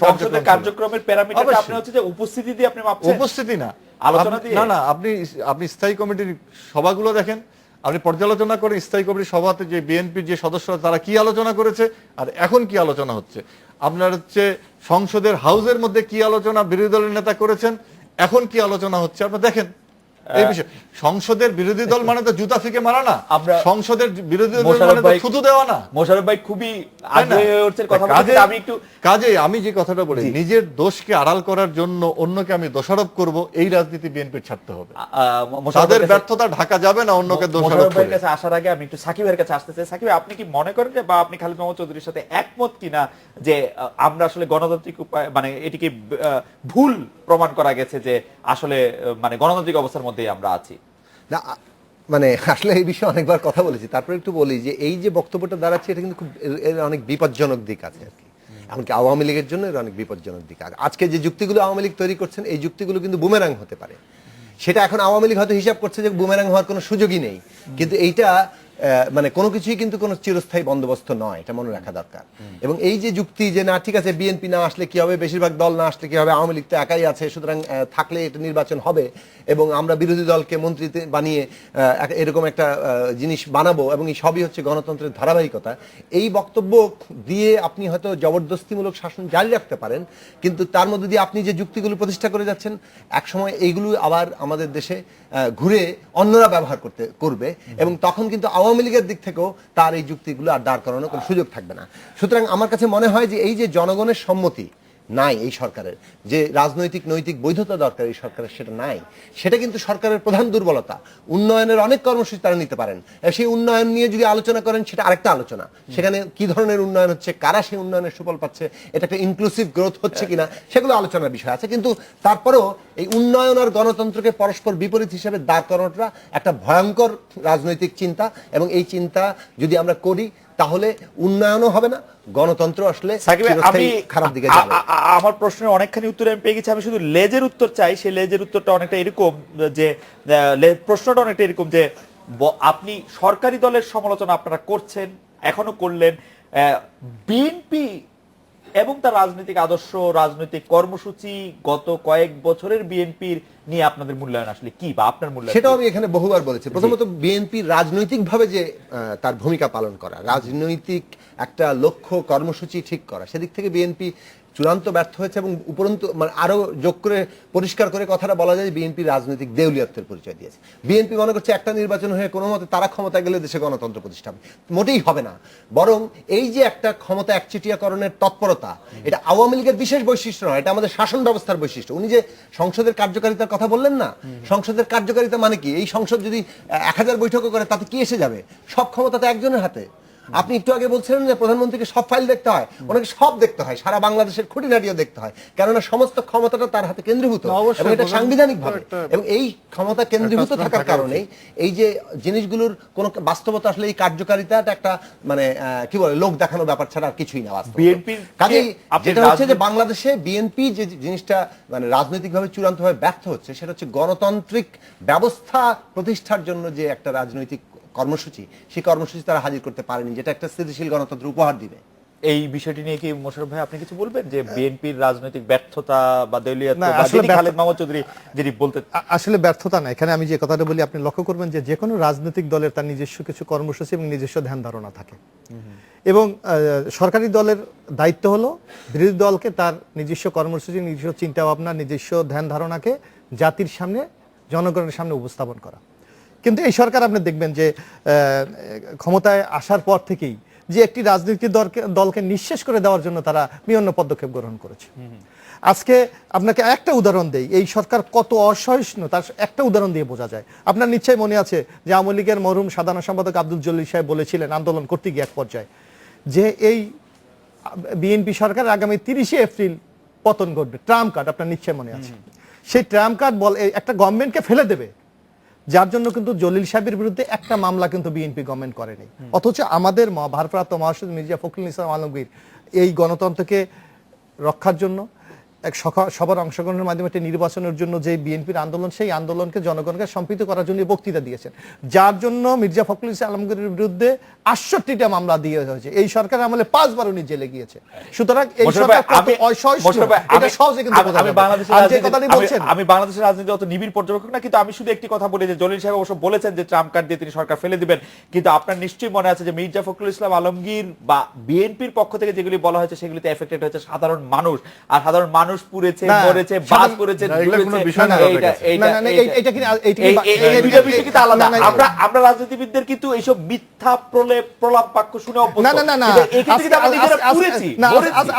কার্যক্রমের প্যারামিটারটা আপনি হচ্ছে যে উপস্থিতি দিয়ে আপনি মাপছেন, উপস্থিতি না, আলোচনা দিয়ে না। আপনি স্থায়ী কমিটির সভাগুলো দেখেন, আপনি পর্যালোচনা করে স্থায়ী কমিটির সভাতে যে বিএনপির যে সদস্যরা তারা কি আলোচনা করেছে আর এখন কি আলোচনা হচ্ছে। আপনার হচ্ছে সংসদের হাউসের মধ্যে কি আলোচনা বিরোধী দলের নেতা করেছেন, এখন কি আলোচনা হচ্ছে, আপনারা দেখেন। এই বিষয় সংসদের বিরোধী দল মানে তো জুতা ফিকে মারা না, সংসদের বিরোধী দল মানে তো থুতু দেওয়া না। মোশাররফ ভাই খুবই আগ্রহী হয়ে উঠছেন কথা বলতে। আমি যে কথাটা বলি, নিজের দোষকে আড়াল করার জন্য অন্যকে আমি দোষারোপ করব, এই রাজনীতি বিএনপির ছাড়তে হবে। তাদের ব্যর্থতা ঢাকা যাবে না অন্যকে দোষারোপ করে। কাছে আসার আগে আমি একটু সাকিবের কাছে আসতে চাই। সাকিব, আপনি কি মনে করেন বা আপনি খালিদ মাহমুদ চৌধুরীর সাথে একমত কিনা যে আমরা আসলে গণতান্ত্রিক উপায় মানে এটিকে ভুল প্রমাণ করা গেছে যে আসলে মানে গণতান্ত্রিক অবস্থার মধ্যেই আমরা আছি? না, মানে আসলে এই বিষয়ে অনেকবার কথা বলেছি, তারপরে একটু বলি যে এই যে বক্তব্যটা দাঁড়াচ্ছে এটা কিন্তু খুব এর অনেক বিপজ্জনক দিক আছে আর কি। এমনকি আওয়ামী লীগের জন্য এর অনেক বিপজ্জনক দিক। আর আজকে যে যুক্তিগুলো আওয়ামী লীগ তৈরি করছেন, এই যুক্তিগুলো কিন্তু বুমেরাং হতে পারে। সেটা এখন আওয়ামী লীগ হয়তো হিসাব করছে যে বুমেরাং হওয়ার কোনো সুযোগই নেই, কিন্তু এইটা মানে কোনো কিছুই কিন্তু কোনো চিরস্থায়ী বন্দোবস্ত নয়, এটা মনে রাখা দরকার। এবং এই যে যুক্তি যে না ঠিক আছে বিএনপি না আসলে কি হবে, বেশিরভাগ দল না আসলে কি হবে, আওয়ামী লীগ তো একাই আছে, সুতরাং থাকলে এটা নির্বাচন হবে এবং আমরা বিরোধী দলকে মন্ত্রী বানিয়ে এরকম একটা জিনিস বানাবো, এবং এই সবই হচ্ছে গণতন্ত্রের ধারাবাহিকতা। এই বক্তব্য দিয়ে আপনি হয়তো জবরদস্তিমূলক শাসন জারি রাখতে পারেন, কিন্তু তার মধ্যে দিয়ে আপনি যে যুক্তিগুলো প্রতিষ্ঠা করে যাচ্ছেন, একসময় এইগুলো আবার আমাদের দেশে ঘুরে অন্যরা ব্যবহার করবে, এবং তখন কিন্তু আওয়ামী লীগের দিক থেকেও তার এই যুক্তিগুলো আর দাঁড় করানোর কোনো সুযোগ থাকবে না। সুতরাং আমার কাছে মনে হয় যে এই যে জনগণের সম্মতি, নাই এই সরকারের, যে রাজনৈতিক নৈতিক বৈধতা দরকার এই সরকারের সেটা নাই। সেটা কিন্তু সরকারের প্রধান দুর্বলতা। উন্নয়নের অনেক কর্মসূচি তারা নিতে পারেন, সেই উন্নয়ন নিয়ে যদি আলোচনা করেন সেটা আরেকটা আলোচনা। সেখানে কি ধরনের উন্নয়ন হচ্ছে, কারা সেই উন্নয়নের সুফল পাচ্ছে, এটা একটা ইনক্লুসিভ গ্রোথ হচ্ছে কিনা, সেগুলো আলোচনার বিষয় আছে। কিন্তু তারপরেও এই উন্নয়ন আর গণতন্ত্রকে পরস্পর বিপরীত হিসেবে দাঁড় করানোটা একটা ভয়ঙ্কর রাজনৈতিক চিন্তা, এবং এই চিন্তা যদি আমরা করি তাহলে উন্নয়নও হবে না, গণতন্ত্র আসলে আমি খারাপ দিকে যাবে। আমার প্রশ্নের অনেকখানি উত্তর আমি পেয়ে গেছি, আমি শুধু লেজের উত্তর চাই। সেই লেজের উত্তরটা অনেকটা এরকম যে প্রশ্নটা অনেকটা এরকম যে আপনি সরকারি দলের সমালোচনা আপনারা করছেন, এখনো করলেন, বিএনপি এবং তার রাজনৈতিক আদর্শ, রাজনৈতিক কর্মসূচি, গত কয়েক বছরের বিএনপির নিয়ে আপনাদের মূল্যায়ন আসলে কি, বা আপনার মূল্যায়ন? সেটাও আমি এখানে বহুবার বলেছি। প্রথমত বিএনপি রাজনৈতিকভাবে যে তার ভূমিকা পালন করা, রাজনৈতিক একটা লক্ষ্য কর্মসূচি ঠিক করা, সেদিক থেকে বিএনপি চূড়ান্ত ব্যর্থ হয়েছে। এবং উপরন্তু মানে আরো যোগ করে পরিষ্কার করে কথাটা বলা যায়, বিএনপি রাজনৈতিক দেউলিয়াত্বের পরিচয় দিয়েছে। বিএনপি মনে করছে একটা নির্বাচন হয়ে কোনো মতে তারা ক্ষমতা গেলে দেশে গণতন্ত্র প্রতিষ্ঠা হবে, মোটেই হবে না। বরং এই যে একটা ক্ষমতা একচেটিয়াকরণের তৎপরতা, এটা আওয়ামী লীগের বিশেষ বৈশিষ্ট্য নয়, এটা আমাদের শাসন ব্যবস্থার বৈশিষ্ট্য। উনি যে সংসদের কার্যকারিতার কথা বললেন না, সংসদের কার্যকারিতা মানে কি? এই সংসদ যদি 1000 বৈঠকও করে তাতে কি এসে যাবে? সব ক্ষমতা তো একজনের হাতে। আপনি একটু আগে বলছিলেন যে প্রধানমন্ত্রীকে সব ফাইল দেখতে হয়, ওনাকে সব দেখতে হয়, সারা বাংলাদেশের খুঁটিনাটিও দেখতে হয়, কেননা সমস্ত ক্ষমতাটা তার হাতে কেন্দ্রীভূত, এবং এটা সাংবিধানিক ভাবে। এবং এই ক্ষমতা কেন্দ্রীভূত থাকার কারণে এই যে জিনিসগুলোর কোন বাস্তবতা, আসলে এই কার্যকারিতাটা একটা মানে কি বলে লোক দেখানো ব্যাপার ছাড়া আর কিছুই না বাস্তব। কাজেই যেটা হচ্ছে যে বাংলাদেশে বিএনপি যে জিনিসটা মানে রাজনৈতিকভাবে চূড়ান্তভাবে ব্যর্থ হচ্ছে, সেটা হচ্ছে গণতান্ত্রিক ব্যবস্থা প্রতিষ্ঠার জন্য যে একটা রাজনৈতিক কর্মসূচি, সেই কর্মসূচি তারা হাজির করতে পারেনি, যেটা একটা স্থিতিশীল গণতন্ত্র উপহার দিবে। এই বিষয়টি নিয়ে কি মোশাররফ ভাই আপনি কিছু বলবেন, যে বিএনপির রাজনৈতিক ব্যর্থতা বা দলীয়ত্ব, বা যেটি খালেদ মাহমুদ চৌধুরী যেটি বলতে? আসলে ব্যর্থতা না, এখানে আমি যে কথাটা বলি আপনি লক্ষ্য করবেন যে যে কোনো রাজনৈতিক দলের তার নিজস্ব কিছু কর্মসূচি এবং নিজস্ব ধ্যান ধারণা থাকে, এবং সরকারি দলের দায়িত্ব হলো বিরোধী দলকে তার নিজস্ব কর্মসূচি, নিজস্ব চিন্তা ভাবনা, নিজস্ব ধ্যান ধারণাকে জাতির সামনে, জনগণের সামনে উপস্থাপন করা। কিন্তু এই সরকার আপনি দেখবেন যে ক্ষমতায় আসার পর থেকেই যে একটি রাজনৈতিক দলকে নিঃশেষ করে দেওয়ার জন্য তারা বিভিন্ন পদক্ষেপ গ্রহণ করেছে। আজকে আপনাকে একটা উদাহরণ দেই, এই সরকার কত অসহিষ্ণু তার একটা উদাহরণ দিয়ে বোঝা যায়। আপনার নিশ্চয়ই মনে আছে যে আওয়ামী লীগের মরহুম সাধারণ সম্পাদক আব্দুল জলিল সাহেব বলেছিলেন আন্দোলন করতে গিয়ে এক পর্যায়ে, যে এই বিএনপি সরকার আগামী 30শে এপ্রিল পতন ঘটবে, ট্রাম্প কার্ড আপনার নিশ্চয়ই মনে আছে। সেই ট্রাম্প কার্ড একটা গভর্নমেন্টকে ফেলে দেবে, যার জন্য কিন্তু জলিল সাহেবের বিরুদ্ধে একটা মামলা কিন্তু বিএনপি গভর্নমেন্ট করেনি। অথচ আমাদের ভারপ্রাপ্ত মহাসচিব মির্জা ফখরুল ইসলাম আলমগীর এই গণতন্ত্রকে রক্ষার জন্য এক সবার অংশগ্রহণের মাধ্যমে একটি নির্বাচনের জন্য যে বিএনপির আন্দোলন, সেই আন্দোলনকে জনগণকে সম্পৃক্ত করার জন্য বক্তৃতা দিয়েছেন, যার জন্য মির্জা ফখরুল ইসলাম আলমগীরের বিরুদ্ধে 68টা মামলা দিয়ে হয়েছে। এই সরকার আমলে 5 বার উনি জেলে গিয়েছে। সুতরাং এই সরকার কত অসহিষ্ণু এটা সহজে কিন্তু বোঝা যাবে। আমি বাংলাদেশের রাজনীতি অত নিবিড় পর্যবেক্ষক না, কিন্তু আমি শুধু একটি কথা বলি যে জলিল সাহেব অবশ্য বলেছেন যে ট্রাম্প কার্ড দিয়ে তিনি সরকার ফেলে দিবেন, কিন্তু আপনার নিশ্চয়ই মনে আছে যে মির্জা ফখরুল ইসলাম আলমগীর বা বিএনপির পক্ষ থেকে যেগুলি বলা হয়েছে সেগুলিতে এফেক্টেড হয়েছে সাধারণ মানুষ, আর সাধারণ মানুষ পুড়েছে, মরেছে, বাস করেছে, আমরা রাজনীতিবিদদের কিন্তু এইসব মিথ্যা প্রলাপ বাক্য শুনে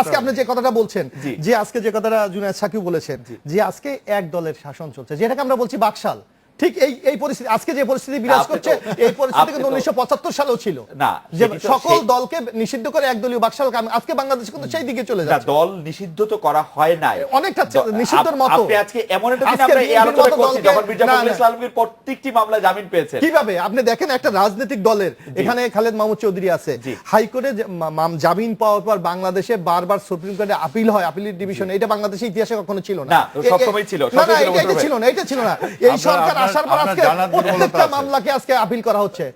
আজকে আপনি যে কথাটা বলছেন, যে আজকে যে কথাটা জুনায়েদ সাকিব বলেছেন, যে আজকে এক দলের শাসন চলছে, যেটাকে আমরা বলছি বাকশাল, ঠিক এই পরিস্থিতি আজকে যে পরিস্থিতি বিরাজ করছে, এই পরিস্থিতি কিন্তু 1975 সালেও ছিল না, যে সকল দলকে নিষিদ্ধ করে একদলীয় বাকশাল। আজকে বাংলাদেশ কিন্তু সেই দিকে চলে যাচ্ছে। দল নিষিদ্ধ তো করা হয় নাই, অনেকটা নিষিদ্ধর মতো। আপনি আজকে এমন একটা দিন আমরা এই আলোচনা করছি যখন মির্জা ফখরুল ইসলাম আলমগীর প্রত্যেকটি মামলায় জামিন পেয়েছে। কিভাবে আপনি দেখেন একটা রাজনৈতিক দলের, এখানে খালেদ মাহমুদ চৌধুরী আছে, হাইকোর্টে জামিন পাওয়ার পর বাংলাদেশে বারবার সুপ্রিম কোর্টে আপিল হয়, আপিলের ডিভিশন, এটা বাংলাদেশের ইতিহাসে কখনো ছিল না, সবসময় ছিল না, এটা ছিল না, এটা ছিল না। এই সরকার আসার পর আজকে প্রত্যেকটা মামলাকে আজকে আপিল করা হচ্ছে,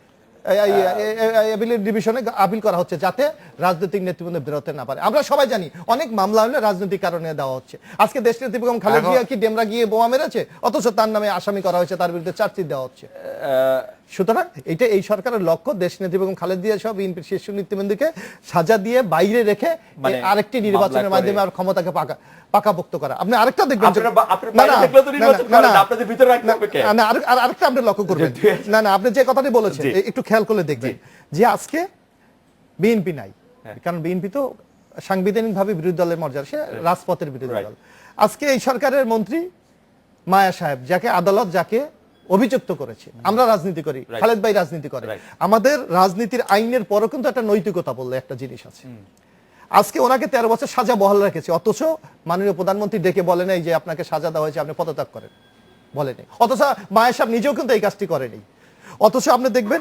ডিভিশনে আপিল করা হচ্ছে, যাতে রাজনৈতিক নেতৃবৃন্দ বেরোতে না পারে। আমরা সবাই জানি অনেক মামলা হলে রাজনৈতিক কারণে দেওয়া হচ্ছে। আজকে দেশ নেত্রী বেগম খালেদা জিয়া কি ডেমরা গিয়ে বোমা মেরেছে, অথচ তার নামে আসামি করা হয়েছে, তার বিরুদ্ধে চার্জশিট দেওয়া হচ্ছে। সুতরাং এটা এই সরকারের লক্ষ্য দেশ নেত্রী বেগম খালেদা জিয়া সহ বিএনপির শীর্ষ নেতৃবৃন্দকে সাজা দিয়ে বাইরে রেখে আরেকটি নির্বাচনের মাধ্যমে আর ক্ষমতাকে পাকাপোক্ত করা। আপনি আরেকটা দেখবেন, আরেকটা আপনি লক্ষ্য করবেন, না আপনি যে কথাটি বলেছেন একটু খেয়াল করলে দেখবেন যে আজকে বিএনপি নাই, কারণ বিএনপি তো সাংবিধানিকভাবে বিরোধী দলের মর্যাদা, সে রাজপথের বিরোধী দল। আজকে এই সরকারের মন্ত্রী মায়া সাহেব, যাকে আদালত যাকে অভিযুক্ত করেছে, আমরা রাজনীতি করি, খালেদ ভাই রাজনীতি করে, আমাদের রাজনীতির আইনের পরও কিন্তু একটা নৈতিকতা বললে একটা জিনিস আছে। আজকে ওনাকে 13 বছর সাজা বহাল রেখেছে, অথচ মাননীয় প্রধানমন্ত্রী ডেকে বলে নাই যে আপনাকে সাজা দেওয়া হয়েছে, আপনি পদত্যাগ করেন, বলেনি। অথচ মায়া সাহেব নিজেও কিন্তু এই কাজটি করেনি। অথচ আপনি দেখবেন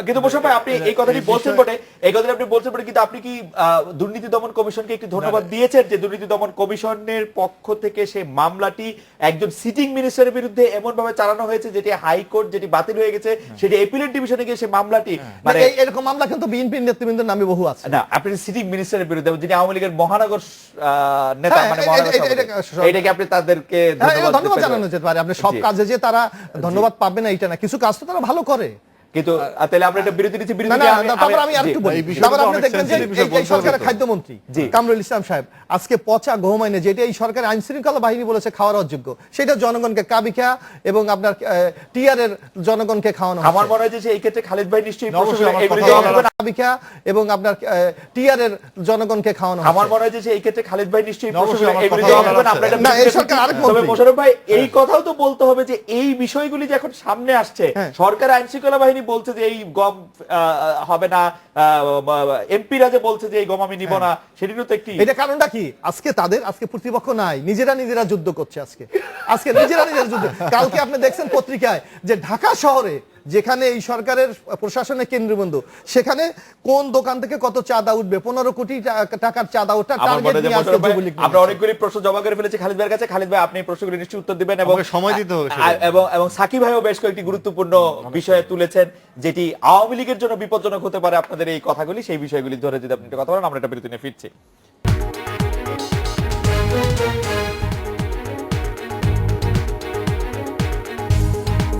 কিন্তু মোশাররফ ভাই, আপনি এই কথাটি বলছেন বটে, এই কথাটি আপনি বলছেন বটে, কিন্তু আপনি কি দুর্নীতি দমন কমিশনকে একটি ধন্যবাদ দিয়েছেন যে দুর্নীতি দমন কমিশনের পক্ষ থেকে সেই মামলাটি একজন সিটিং মিনিস্টারের বিরুদ্ধে এমন ভাবে চালানো হয়েছে যেটি হাইকোর্ট, যেটি বাতিল হয়ে গেছে, সেটি এপিলেট ডিভিশনে গিয়ে সেই মামলাটি মানে এরকম মামলা কিন্তু বিএনপি নেতৃবৃন্দের নামে বহু আছে। না, আপনি সিটিং মিনিস্টারের বিরুদ্ধে, যিনি আওয়ামী লীগের মহানগর নেতা, মানে এটাকে আপনি তাদেরকে ধন্যবাদ জানানো যেতে পারে। আপনি সব কাজে যে তারা ধন্যবাদ পাবে না এটা না, কিছু কাজ তো তারা ভালো করে। কিন্তু তাহলে আমরা এটা বিরতি নিচ্ছি, বিরতি আমি আরেকটু বলি। তারপর আপনি দেখবেন যে এই সরকারের খাদ্যমন্ত্রী কামরুল ইসলাম সাহেব আজকে পচা গম আইনে, যেটা এই সরকারের আইন শৃঙ্খলা বাহিনী বলেছে খাওয়ার অযোগ্য, সেটা জনগণকে কাবিখা এবং আপনার টিআর এর জনগণকে খাওয়ানো। আমার মনে হয় যে এই ক্ষেত্রে খালেদ ভাই নিশ্চয়ই কাবিখা এবং আপনার টিআর এর জনগণকে খাওয়ানো। আমার মনে হয় যে এই ক্ষেত্রে খালেদ ভাই নিশ্চয়ই মোশাররফ ভাই এই কথাও তো বলতে হবে যে এই বিষয়গুলি যে এখন সামনে আসছে, সরকার আইন শৃঙ্খলা বাহিনী বলছে যে এই গম হবে না, এমপিরা যে বলছে যে এই গম আমি নিব না, সেটিরও তো একটি, এটা কারণটা কি? আজকে তাদের প্রতিপক্ষ নাই, নিজেরা যুদ্ধ করছে। আজকে নিজেরা যুদ্ধ। কালকে আপনি দেখছেন পত্রিকায় যে ঢাকা শহরে, যেখানে এই সরকারের প্রশাসনের কেন্দ্রবিন্দু, সেখানে কোন দোকান থেকে কত চাঁদা উঠবে, 15 কোটি টাকার চাঁদা ওঠা টার্গেট নিয়ে আজকে যুবলীগ। আমরা অনেকগুলি প্রশ্ন জমা করে ফেলেছি খালিদ ভাইয়ের কাছে। খালিদ ভাই, আপনি এই প্রশ্নগুলি নিশ্চয়ই উত্তর দিবেন এবং সময় দিতে হবে, এবং সাকিব ভাইও বেশ কয়েকটি গুরুত্বপূর্ণ বিষয়ে তুলেছেন যেটি আওয়ামী লীগের জন্য বিপজ্জনক হতে পারে। আপনাদের এই কথাগুলি, সেই বিষয়গুলি ধরে যদি আপনি কথা বলেন, আমরা এটা বিরতি নিয়ে ফিরছি।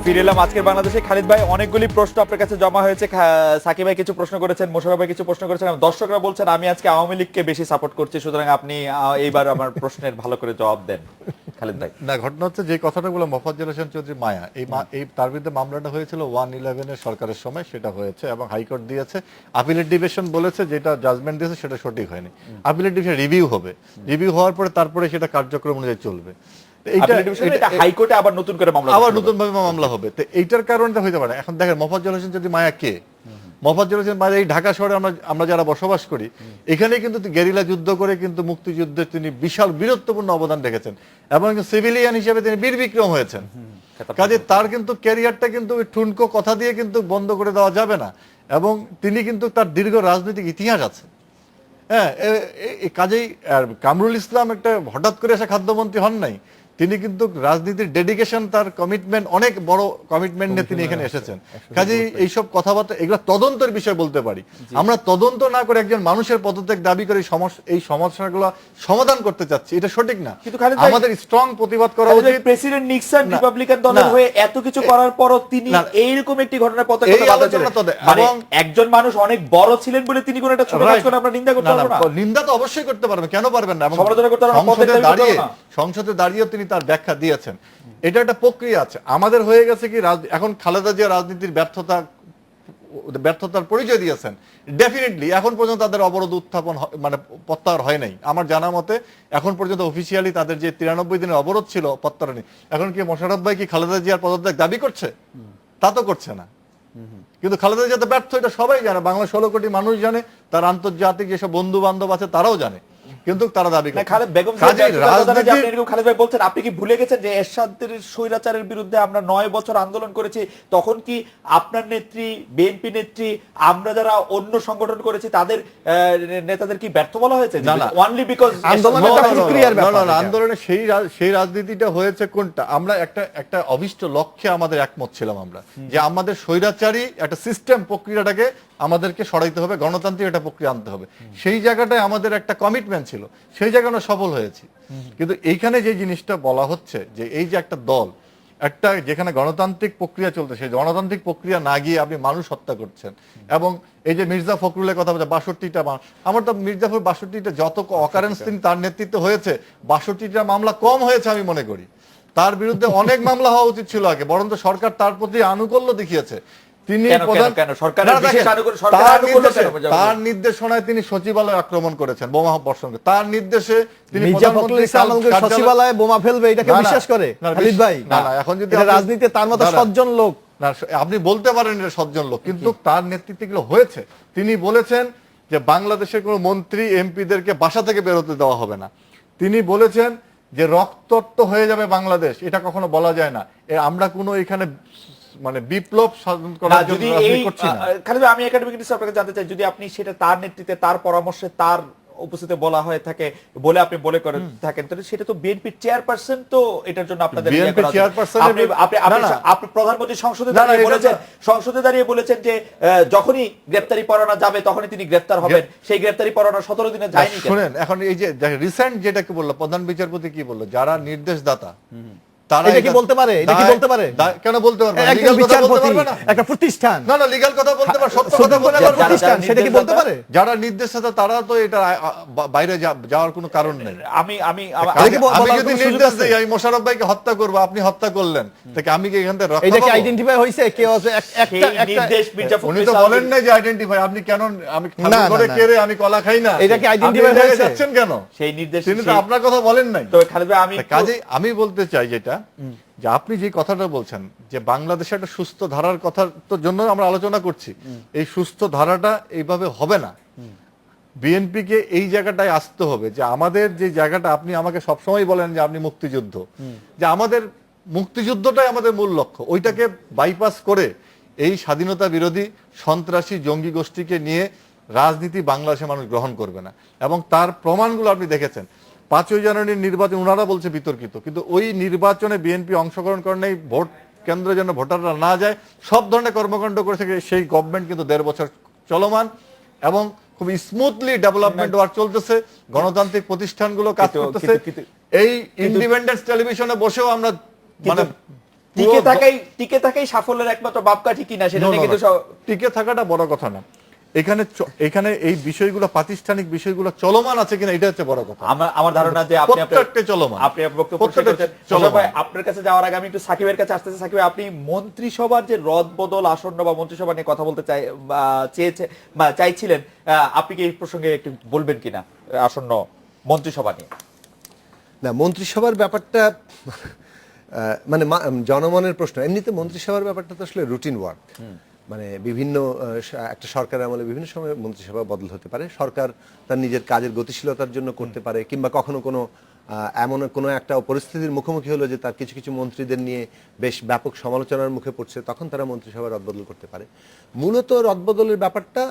ফিরে এলাম আজকের বাংলাদেশে। খালিদ ভাই, অনেকগুলি প্রশ্ন আপনার কাছে জমা হয়েছে। সাকিব ভাই কিছু প্রশ্ন করেছেন, মোশাররফ ভাই কিছু প্রশ্ন করেছেন, দর্শকরা বলছেন আমি আজকে আওয়ামী লীগকে বেশি সাপোর্ট করছি, সুতরাং আপনি এইবার আমার প্রশ্নের ভালো করে জবাব দেন। খালিদ ভাই, না, ঘটনা হচ্ছে যে কথাটা বলে মোফাজ্জল হোসেন চৌধুরী মায়া, এই তার বিরুদ্ধে মামলাটা হয়েছিল 111 এর সরকারের সময়, সেটা হয়েছে এবং হাইকোর্ট দিয়েছে। আপিলেট ডিভিশন বলেছে যেটা জাজমেন্ট দিয়েছে সেটা সঠিক হয়নি। আপিলেট ডিভিশন রিভিউ হবে, রিভিউ হওয়ার পরে তারপরে সেটা কার্যক্রম অনুযায়ী চলবে। হাইকোর্টে আবার নতুন করে মামলা হবে। তো এইটার কারণটা হইতে পারে। এখন দেখেন মোফাজ্জল হোসেন যদি মায়া কে, মোফাজ্জল হোসেন মায়া এই ঢাকা শহরে আমরা যারা বসবাস করি, এখানে কিন্তু গেরিলা যুদ্ধ করে কিন্তু মুক্তিযুদ্ধে তিনি বিশাল বীরত্বপূর্ণ অবদান রেখেছেন এবং সিভিলিয়ান হিসেবে তিনি বীর বিক্রম হয়েছেন। কাজে তার কিন্তু ক্যারিয়ারটা কিন্তু ওই ঠুনকো কথা দিয়ে কিন্তু বন্ধ করে দেওয়া যাবে না এবং তিনি কিন্তু তার দীর্ঘ রাজনৈতিক ইতিহাস আছে। হ্যাঁ, কাজেই কামরুল ইসলাম একটা হঠাৎ করে এসে খাদ্যমন্ত্রী হন নাই, তিনি কিন্তু রাজনীতির ডেডিকেশন, তার কমিটমেন্ট, অনেক বড় কমিটমেন্ট নিয়ে তিনি এখানে এসেছেন। কাজেই এইসব কথাবার্তা এগুলো তদন্তের বিষয় বলতে পারি। আমরা তদন্ত না করে একজন মানুষের পদত্যাগ দাবি করে এই সমস্যাগুলো সমাধান করতে চাচ্ছি, এটা সঠিক না। আমাদের স্ট্রং প্রতিবাদ করা উচিত। প্রেসিডেন্ট নিক্সন রিপাবলিকান দলের হয়ে এত কিছু করার পরও তিনি এইরকম একটি ঘটনার পদত্যাগ, একজন মানুষ অনেক বড় ছিলেন বলে তিনি কোন একটা ছোট কাজ করে আমরা নিন্দা করতে পারবো না? নিন্দা তো অবশ্যই করতে পারবেন, কেন পারবেন না? সমালোচনা করতে পারবো। সংসদে দাঁড়িয়ে তিনি তার ব্যাখ্যা দিয়েছেন। এটা একটা প্রক্রিয়া আছে। আমাদের হয়ে গেছে কি, এখন খালেদা জিয়া রাজনীতির ব্যর্থতার পরিচয় দিয়েছেন। ডেফিনেটলি এখন পর্যন্ত তাদের অবরোধ উত্থাপন মানে প্রত্যাহার হয় নাই আমার জানা মতে। এখন পর্যন্ত অফিসিয়ালি তাদের যে 93 দিনের অবরোধ ছিল প্রত্যাহার নেই। এখন কি মোশাররফ ভাই কি খালেদা জিয়ার পদত্যাগ দাবি করছে? তা তো করছে না। কিন্তু খালেদা জিয়া তো ব্যর্থ, এটা সবাই জানে, বাংলা 16 কোটি মানুষ জানে, তার আন্তর্জাতিক যেসব বন্ধু বান্ধব আছে তারাও জানে, কিন্তু তারা দাবি করে। খালেদ ভাই বলছেন আপনি কি ভুলে গেছেন যে এরশাদের স্বৈরাচারের বিরুদ্ধে আমরা 9 বছর আন্দোলন করেছি, তখন কি আপনার নেত্রী, বিএনপি নেত্রী, আমরা যারা অন্য সংগঠন করেছি তাদের নেতাদের কি ব্যর্থ বলা হয়েছে? অনলি বিকজ আন্দোলনে সেই রাজনীতিটা হয়েছে কোনটা? আমরা একটা অভিষ্ট লক্ষ্যে আমাদের একমত ছিলাম আমরা, যে আমাদের স্বৈরাচারী একটা সিস্টেম প্রক্রিয়াটাকে আমাদেরকে সরাইতে হবে, গণতান্ত্রিক একটা প্রক্রিয়া আনতে হবে। সেই জায়গাটায় আমাদের একটা কমিটমেন্ট ছিল, সেই জায়গায় আমরা সফল হয়েছি। কিন্তু এইখানে যে জিনিসটা বলা হচ্ছে যে এই যে একটা দল, একটা যেখানে গণতান্ত্রিক প্রক্রিয়া চলতে, সেই গণতান্ত্রিক প্রক্রিয়া না গিয়ে আপনি মানুষ হত্যা করছেন। এবং এই যে মির্জা ফখরুলের কথা বলছে 62টা, আমার তো মির্জা ফখরুল 62টা যত অকারেন্স তিনি তার নেতৃত্বে হয়েছে, 62টা মামলা কম হয়েছে আমি মনে করি। তার বিরুদ্ধে অনেক মামলা হওয়া উচিত ছিল আগে, বরঞ্চ সরকার তার প্রতি আনুকূল্য দেখিয়েছে। তিনি কেন, প্রধান- কেন? সরকারের না, না, বিশেষ দেখেন, আনুকূল্য- সরকারের তার আনুকূল্য নির্দেশে- কেন বোঝা তার গেল? নির্দেশনায় তিনি সচিবালয় আক্রমণ করেছেন বোমা বর্ষণ করে। তার নির্দেশে তিনি মির্জা ফখরুল প্রধানমন্ত্রী ইসলাম আমাদের কার্যালয়- সচিবালয়ে বোমা ফেলবে এটাকে না, না, বিশ্বাস করে না, খালিদ ভাই? না, না, এখন যদি এটা আপনি- রাজনীতিতে তার মতো না, না, সজ্জন লোক। না, আপনি বলতে পারেন এটা সজ্জন লোক, কিন্তু তার নেতৃত্বে এগুলো হয়েছে। তিনি বলেছেন যে বাংলাদেশের কোনো মন্ত্রী এমপিদেরকে বাসা থেকে বেরোতে দেওয়া হবে না। তিনি বলেছেন যে রক্তাক্ত হয়ে যাবে বাংলাদেশ, এটা কখনো বলা যায় না। আমরা কোনো এখানে মানে বিপ্লব সাধন না, করার জন্য যদি এই রাজনীতি করছি না। খালিদ ভাই, আমি একাডেমিক নিশ্চয় আপনাকে জানতে চাই, যদি আপনি সেটা তার নেতৃত্বে, তার পরামর্শে, তার উপস্থিতিতে বলা হয়ে থাকে বলে আপনি বলে করে থাকেন, তাহলে সেটা তো বিএনপির চেয়ারপারসন তো এটার জন্য আপনাদের BNP ইয়ে করা উচিত। চেয়ারপারসন আপনি আপনি না, না। আপনি প্রধানমন্ত্রী সংসদে না, না, দাঁড়িয়ে এটা বলেছেন, তো- সংসদে দাঁড়িয়ে বলেছেন যে যখনই গ্রেফতারি পরোয়ানা যাবে তখনই তিনি গ্রেফতার হবেন। সেই গ্রেফতারি পরোয়ানা 17 দিনে যায়নি কেন? শুনেন, এখন এই যে রিসেন্ট যেটাকে বললো প্রধান বিচারপতি কি বললো, যারা নির্দেশদাতা তারা এটা কি বলতে পারে? এটা কি বলতে পারে? কেন বলতে পারবে না? একজন Legal কথা বলতে বিচারপতি, পারবে না? একটা প্রতিষ্ঠান, না, না, লিগ্যাল কথা বলতে পারে, সত্য কথা সুপ্রিম বলতে কোর্টের পারবে না। প্রতিষ্ঠান, সেটা কি বলতে পারে? যারা নির্দেশদাতা তারা তো এটা বাইরে যাওয়ার কোনো কারণ নেই। আমি আমি এটা কি আমি বলার যদি কোনো সুযোগ নির্দেশ আছে? দিই আমি মোশাররফ ভাইকে হত্যা করবো, আপনি হত্যা করলেন, তাকে আমি কি এখান থেকে রক্ষা এটা কি পাবো? আইডেন্টিফাই হয়েছে কেউ আছে সেই নির্দেশ মির্জা উনি ফখরুল তো ইসলাম- বলেন না যে আইডেন্টিফাই, আপনি কেন আমি না, না, করে না। কেড়ে আমি কলা খাই না, এটা কি আপনি identify এই জায়গায় হয়েছে? যাচ্ছেন কেন? সেই নির্দেশ তিনি তো আপনার কথা বলেন নাই। তো খালিদ ভাই, আমি একটু- কাজে আমি বলতে চাই যেটা, যে আপনি যে কথাটা বলছেন যে বাংলাদেশে একটা সুস্থ ধারার কথার তো জন্য আমরা আলোচনা করছি, এই সুস্থ ধারাটা এইভাবে হবে না। বিএনপি কে এই জায়গাটায় আসতে হবে যে আমাদের যে জায়গাটা, আপনি আমাকে সবসময় বলেন যে আপনি মুক্তিযুদ্ধ, যে আমাদের মুক্তিযুদ্ধটাই আমাদের মূল লক্ষ্য, ওইটাকে বাইপাস করে এই স্বাধীনতা বিরোধী সন্ত্রাসী জঙ্গি গোষ্ঠীকে নিয়ে রাজনীতি বাংলাদেশের মানুষ গ্রহণ করবে না। এবং তার প্রমাণগুলো আপনি দেখেছেন। 5ই জানুয়ারির নির্বাচন ওনারা বলছে বিতর্কিত, কিন্তু ওই নির্বাচনে বিএনপি অংশগ্রহণ করে নেই, ভোট কেন্দ্রের জন্য ভোটাররা না যায়, সব ধরনের কর্মকাণ্ড করেছে। সেই গভর্নমেন্ট কিন্তু 1.5 বছর চলমান এবং খুব স্মুথলি ডেভেলপমেন্ট ওয়ার্ক চলতেছে, গণতান্ত্রিক প্রতিষ্ঠানগুলো কাজ কিন্তু- করতেছে। কিন্তু- এই ইন্ডিপেন্ডেন্স টেলিভিশনে বসেও আমরা মানে টিকে থাকাই সাফল্যের একমাত্র মাপকাঠি কিনা সেটা নিয়ে কিন্তু টিকে থাকাটা বড় কথা না, এখানে এই বিষয়গুলো, প্রাতিষ্ঠানিক বিষয়গুলো চলমান আছে কিনা এটা হচ্ছে বড় কথা। আমার ধারণা যে আপনি প্রত্যেকটা চলমান, আপনি বক্তব্য প্রত্যেকটা করছেন। চলমান। ভাই, আপনার কাছে যাওয়ার আগে আমি একটু সাকিবের কাছে আসতেছি। সাকিব ভাই, আপনি মন্ত্রিসভার যে রদবদল আসন্ন বা মন্ত্রিসভা নিয়ে কথা বলতে চাইছিলেন, আপনি কি এই প্রসঙ্গে একটু বলবেন কিনা আসন্ন মন্ত্রিসভা নিয়ে? না, মন্ত্রিসভার ব্যাপারটা মানে জনমনের প্রশ্ন। এমনিতে মন্ত্রিসভার ব্যাপারটা তো আসলে রুটিন ওয়ার্ক, মানে বিভিন্ন একটা সরকারের আমলে বিভিন্ন সময় মন্ত্রিসভা বদল হতে পারে। সরকার তার নিজের কাজের গতিশীলতার জন্য করতে পারে, কিংবা কখনো কোনো এমন কোনো একটা পরিস্থিতির মুখোমুখি হলো যে তার কিছু কিছু মন্ত্রীদের নিয়ে বেশ ব্যাপক সমালোচনার মুখে পড়ছে, তখন তারা মন্ত্রিসভা রদবদল করতে পারে। মূলত রদবদলের ব্যাপারটা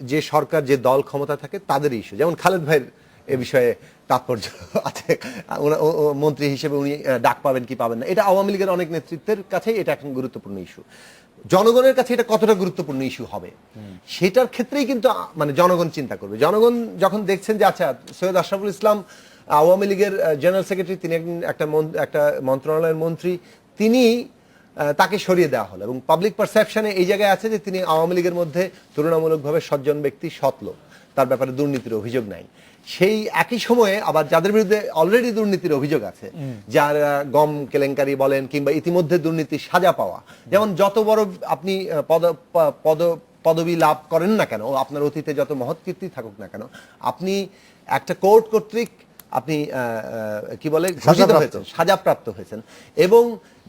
যে সরকার, যে দল ক্ষমতা থাকে তাদের ইস্যু। যেমন খালেদ ভাইয়ের এ বিষয়ে তাৎপর্য আছে, মন্ত্রী হিসেবে উনি ডাক পাবেন কি পাবেন না, এটা আওয়ামী লীগের অনেক নেতৃত্বের কাছেই এটা এখন গুরুত্বপূর্ণ ইস্যু। জনগণের কাছে এটা কতটা গুরুত্বপূর্ণ ইস্যু হবে সেটার ক্ষেত্রেই কিন্তু মানে জনগণ চিন্তা করবে। জনগণ যখন দেখছেন যে আচ্ছা, সৈয়দ আশরাফুল ইসলাম আওয়ামী লীগের জেনারেল সেক্রেটারি, তিনি একটা মন্ত্রণালয়ের মন্ত্রী, তিনি তাকে সরিয়ে দেওয়া হলো এবং পাবলিক পারসেপশনে এই জায়গায় আছে যে তিনি আওয়ামী লীগের মধ্যে তুলনামূলকভাবে সজ্জন ব্যক্তি, সৎ লোক, তার ব্যাপারে দুর্নীতির অভিযোগ নাই। সেই একই সময়ে আবার যাদের বিরুদ্ধে অলরেডি দুর্নীতির অভিযোগ আছে, যারা গম কেলেঙ্কারি বলেন কিংবা ইতিমধ্যে দুর্নীতির সাজা পাওয়া, যেমন যত বড় আপনি পদবি লাভ করেন না কেন, আপনার অতীতে যত মহৎ কীর্তি থাকুক না কেন, আপনি একটা কোর্ট কর্তৃক আপনি কি বলে ঘোষিত হয়েছেন, সাজাপ্রাপ্ত হয়েছেন, এবং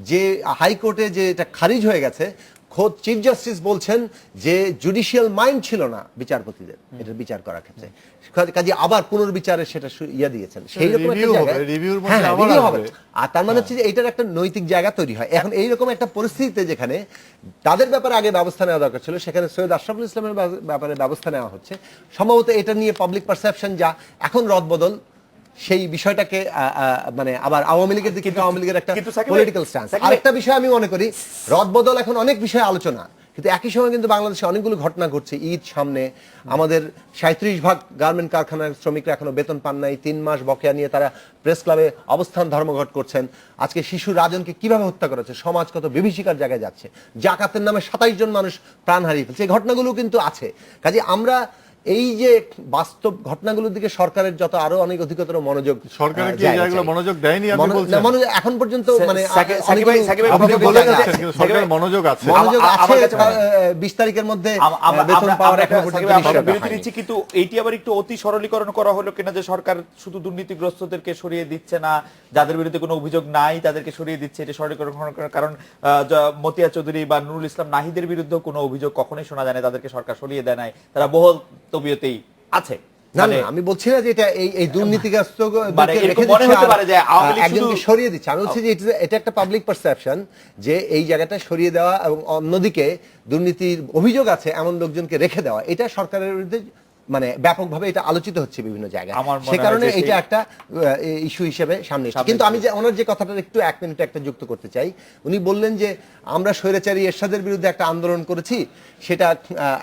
যে হাইকোর্টে যে এটা খারিজ হয়ে গেছে, খোদ চিফ জাস্টিস বলছেন যে জুডিশিয়াল মাইন্ড ছিল না বিচারপতিদের এটা বিচার করার ক্ষেত্রে, কাজে আবার পুনর্বিচারে সেটা ইয়ে দিয়েছেন। সেই রকম একটা জায়গায় review হবে। আর তার মানে হচ্ছে যে এটার একটা নৈতিক জায়গা তৈরি হয়। এখন এইরকম একটা পরিস্থিতিতে যেখানে তাদের ব্যাপারে আগে ব্যবস্থা নেওয়া দরকার ছিল, সেখানে সৈয়দ আশরাফুল ইসলামের ব্যাপারে ব্যবস্থা নেওয়া হচ্ছে। সম্ভবত এটা নিয়ে পাবলিক পারসেপশন যা এখন রদবদল, সেই বিষয়টাকে মানে আবার আওয়ামী লীগের দিকে, আওয়ামী লীগের একটা পলিটিক্যাল স্ট্যান্স। আরেকটা বিষয় আমি মনে করি, রদবদল এখন অনেক বিষয়ে আলোচনা, কিন্তু একই সময় কিন্তু বাংলাদেশে অনেকগুলো ঘটনা ঘটছে। ঈদ সামনে, আমাদের 37% গার্মেন্ট কারখানার শ্রমিকরা এখনো বেতন পান নাই, 3 মাস বকেয়া নিয়ে তারা প্রেস ক্লাবে অবস্থান ধর্মঘট করছেন। আজকে শিশু রাজনকে কিভাবে হত্যা করা হচ্ছে, সমাজ কত বিভীষিকার জায়গায় যাচ্ছে, জাকাতের নামে 27 জন মানুষ প্রাণ হারিয়ে ফেলছে, এই ঘটনাগুলো কিন্তু আছে। কাজে আমরা এই যে বাস্তব ঘটনাগুলোর দিকে সরকারের যত আরো অনেক অধিকতর মনোযোগ, সরকারের কি এই জায়গা জায়গাগুলো চাই। মনোযোগ দেয়নি আপনি বলছেন? মনোযোগ এখন পর্যন্ত মানে সাকিব ভাই, আপনি মনোযোগ বলে আছে। যাচ্ছেন কিন্তু সরকারের মনোযোগ আছে। মনোযোগ আমার আছে, কাছে মনে হয়। 20 তারিখের মধ্যে আমরা বেতন পাওয়ার এখনো পর্যন্ত সাকিব ভাই, আমরা নিশ্চয়তা বিরতি হয়নি। নিচ্ছি, কিন্তু এইটি আবার একটু অতি সরলীকরণ করা হলো কিনা যে সরকার শুধু দুর্নীতিগ্রস্তদেরকে সরিয়ে দিচ্ছে না, যাদের বিরুদ্ধে কোনো অভিযোগ নাই তাদেরকে সরিয়ে দিচ্ছে, এটা সরলীকরণ করার কারণ মতিয়া চৌধুরী বা নুরুল ইসলাম নাহিদের বিরুদ্ধে কোনো অভিযোগ কখনোই শোনা যায় না, তাদেরকে সরকার সরিয়ে দেয় নাই, তারা বহল তবিয়তেই আছে। না না, আমি বলছি না যে এটা এই দুর্নীতিগ্রস্ত মানে এরকম মনে হতে পারে যে আওয়ামী লীগ একজনকে শুধু- সরিয়ে দিচ্ছে। আমি বলছি যে এটা একটা পাবলিক পারসেপশন যে এই জায়গাটা সরিয়ে দেওয়া এবং অন্যদিকে দুর্নীতির অভিযোগ আছে এমন লোকজনকে রেখে দেওয়া, এটা সরকারের বিরুদ্ধে মানে ব্যাপকভাবে এটা আলোচিত হচ্ছে বিভিন্ন জায়গায়। আমার মনে সে হয় কারণে যে সেই- এটা একটা ইস্যু হিসেবে সামনে এসেছে। কিন্তু আমি যে ওনার যে কথাটা একটু 1 মিনিট একটা যুক্ত করতে চাই, উনি বললেন যে আমরা স্বৈরাচারী এরশাদের বিরুদ্ধে একটা আন্দোলন করেছি, সেটা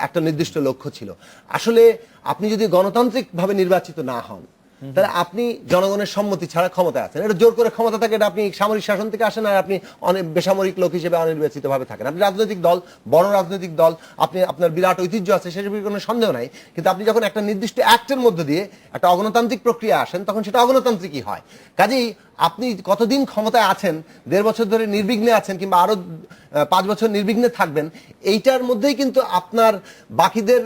একটা নির্দিষ্ট লক্ষ্য ছিল। আসলে আপনি যদি গণতান্ত্রিকভাবে নির্বাচিত না হন, তাহলে আপনি জনগণের সম্মতি ছাড়া ক্ষমতায় আছেন। এটা জোর করে ক্ষমতা থাকে, এটা আপনি সামরিক শাসন থেকে আসেন, আর আপনি অনেক বেসামরিক লোক হিসেবে অনির্বাচিত ভাবে থাকেন। আপনি রাজনৈতিক দল, বড় রাজনৈতিক দল, আপনি আপনার বিরাট ঐতিহ্য আছে, সেসব কোনো সন্দেহ নাই। কিন্তু আপনি যখন একটা নির্দিষ্ট অ্যাক্টের মধ্য দিয়ে একটা অগণতান্ত্রিক প্রক্রিয়া আসেন, তখন সেটা অগণতান্ত্রিকই হয়। কাজেই আপনি কতদিন ক্ষমতায় আছেন, 1.5 বছর ধরে নির্বিঘ্নে আছেন কিংবা আরো 5 বছর নির্বিঘ্নে থাকবেন, এইটার মধ্যেই কিন্তু আপনার বাকিদের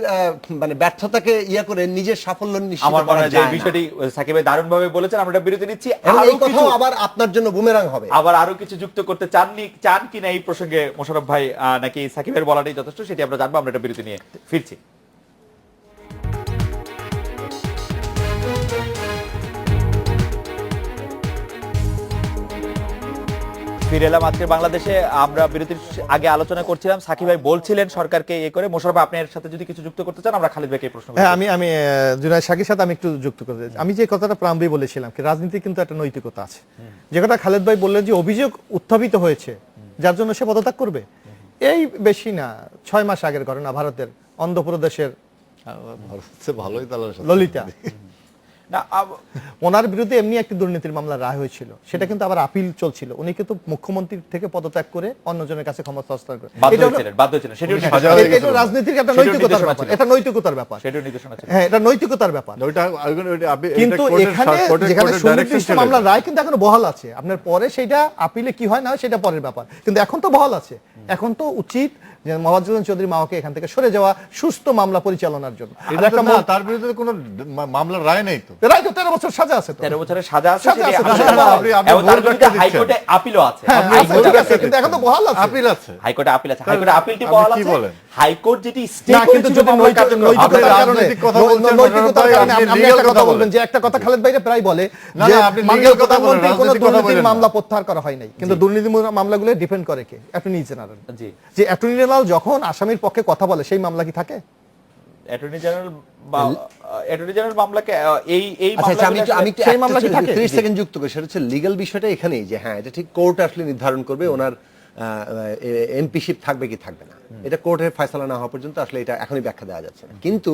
মানে ব্যর্থতাকে করে নিজের সাফল্য নিশ্চিত আমার মনে করা হয় যে যায় এই না। বিষয়টি সাকিব ভাই দারুণভাবে বলেছেন। আমরা একটা বিরতি নিচ্ছি, এবং আরো এই কথাও কিছু- আবার আপনার জন্য বুমেরাং হবে। আবার আরো কিছু যুক্ত করতে চান কিনা এই প্রসঙ্গে মোশাররফ ভাই, নাকি সাকিবের বলাটাই যথেষ্ট, সেটি আমরা জানবো। আমরা একটা বিরতি নিয়ে ফিরছি। ফিরে এলাম আজকের বাংলাদেশে। আমরা বিরতির আগে আলোচনা করছিলাম, সাকিব ভাই বলছিলেন সরকারকে করে। মোশাররফ ভাই, আপনার সাথে যদি কিছু যুক্ত করতে চান, আমরা খালিদ ভাইকে এই প্রশ্ন হ্যাঁ, আমি জুনায়েদ শাকির সাথে আমি একটু যুক্ত করতে চাই। আমি যে কথাটা প্রারম্ভে বলেছিলাম কি রাজনীতি কিন্তু একটা নৈতিকতা আছে, যে কথা খালেদ ভাই বললেন যে অভিযোগ উত্থাপিত হয়েছে যার জন্য সে পদত্যাগ করবে। এই বেশি না 6 মাস আগের ঘটনা, ভারতের অন্ধ্রপ্রদেশের ভালোই তাহলে ললিতা, না ওনার বিরুদ্ধে এমনি একটি দুর্নীতির মামলা রায় হয়েছিল, সেটা কিন্তু আবার আপিল চলছিল। উনি কিন্তু মুখ্যমন্ত্রীর থেকে পদত্যাগ করে অন্যজনের কাছে ক্ষমতা হস্তান্তর করে। বাধ্য হয়েছিলেন, সেটিও সাজা হয়ে গেছিল। এটা রাজনীতির একটা সেটিও নৈতিকতার নির্দেশনা ব্যাপার, ছিল। এটা নৈতিকতার ব্যাপার। সেটিও নির্দেশনা ছিল। হ্যাঁ, এটা নৈতিকতার ব্যাপার। কিন্তু এখানে যেখানে সুনির্দিষ্ট মামলার রায় কিন্তু এখনো বহাল আছে, আপনার পরে সেটা আপিলে কি হয় না হয় সেটা পরের ব্যাপার, কিন্তু এখন তো বহাল আছে। এখন তো উচিত যে মোয়াজ্জেম চৌধুরী মাওয়াকে এখান থেকে সরে যাওয়া, সুস্থ মামলা পরিচালনার জন্য। আর একটা তার বিরুদ্ধে কোনো মামলার রায় নেই তো। রায় তো 13 বছর সাজা আছে তো। 13 বছরের সাজা আছে, সাজা সেটি আছে, হাসিল সাজা করা আছে। হবে। এবং তার বিরুদ্ধে হাইকোর্টে আপিলও আছে। হ্যাঁ, হাইকোর্টে ঠিক আছে, কিন্তু এখন তো বহাল আছে। আপিল আছে। হাইকোর্টে আপিল আছে, হাইকোর্টে আপিলটি আপনি বহাল কি আছে। বলেন? হাইকোর্ট যেটি স্টে না, কিন্তু করেছিল যদি মামলার কার্যক্রম, নৈতিকতার আপনি কারণে, রাজনৈতিক কথা বলছেন, নৈতিকতার ভাই, কারণে আপনি আপনি legal একটা কথা কথা বলবেন, বলেন। যে একটা কথা খালেদ ভাইরা প্রায় বলে না, যে না, আপনি legal মাননীয় কথা বলেন, প্রধানমন্ত্রীর কোনো রাজনৈতিক কথা দুর্নীতির বলেন না। মামলা প্রত্যাহার করা হয় নাই, কিন্তু দুর্নীতি মামলাগুলো ডিপেন্ড করে কে? Attorney general. জি। যে অ্যাটর্নি জেনারেল যখন আসামির পক্ষে কথা বলে, সেই মামলা কি থাকে? অ্যাটর্নি জেনারেল মামলাকে এই আচ্ছা, আমি মামলাগুলো একটু সেই মামলা কি থাকে? 30 সেকেন্ড যুক্ত করি। সেটা হচ্ছে লিগ্যাল বিষয়টা এখানেই, যে হ্যাঁ, এটা ঠিক কোর্ট আসলে নির্ধারণ করবে ওনার এমপিশিপ থাকবে কি থাকবে না। এটা কোর্টের ফয়সালা না হওয়া পর্যন্ত আসলে এটা এখনই ব্যাখ্যা দেওয়া যাচ্ছে না। কিন্তু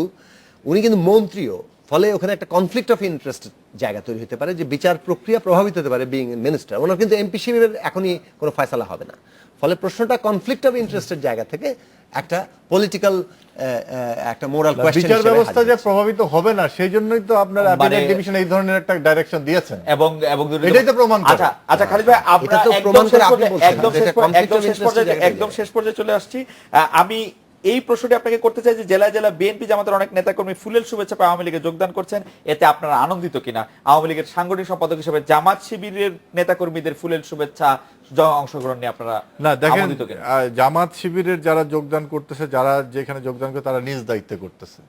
উনি কিন্তু মন্ত্রীও, ফলে ওখানে একটা কনফ্লিক্ট অফ ইন্টারেস্ট জায়গা তৈরি হতে পারে, যে বিচার প্রক্রিয়া প্রভাবিত হতে পারে বিং মিনিস্টার। ওনার কিন্তু এমপিশিপের এখনই কোনো ফয়সালা হবে না। ফলে প্রশ্নটা কনফ্লিক্ট অফ ইন্টারেস্টের জায়গা থেকে একটা পলিটিক্যাল একটা মোরাল কোয়েশ্চেন বিচার ব্যবস্থা যে প্রভাবিত হবে না, সেই জন্যই তো আপনার অ্যাপিলেট ডিভিশন এই ধরনের একটা ডাইরেকশন দিয়েছেন। এবং এটাই তো প্রমাণ করে। আচ্ছা খালিদ ভাই, আমরা এটা তো প্রমাণ করে আপনি বলছেন, একদম যে এটা conflict of interest এর জায়গায় একদম শেষ পর্যায়ে চলে আসছি। আমি এই প্রশ্নটি আপনাকে করতে চাই যে জেলায় জেলায় বিএনপি জামাতের অনেক নেতাকর্মী ফুলেল শুভেচ্ছা পেয়ে আওয়ামী লীগে যোগদান করছেন, এতে আপনারা আনন্দিত কিনা? আওয়ামী লীগের সাংগঠনিক সম্পাদক হিসেবে জামাত শিবিরের নেতাকর্মীদের ফুলেল শুভেচ্ছা অংশগ্রহণ নিয়ে আপনারা না, দেখেন, আনন্দিত কিনা? জামাত শিবিরের যারা যোগদান করতেছে, যারা যেখানে যোগদান করে, তারা নিজ দায়িত্বে করতেছে।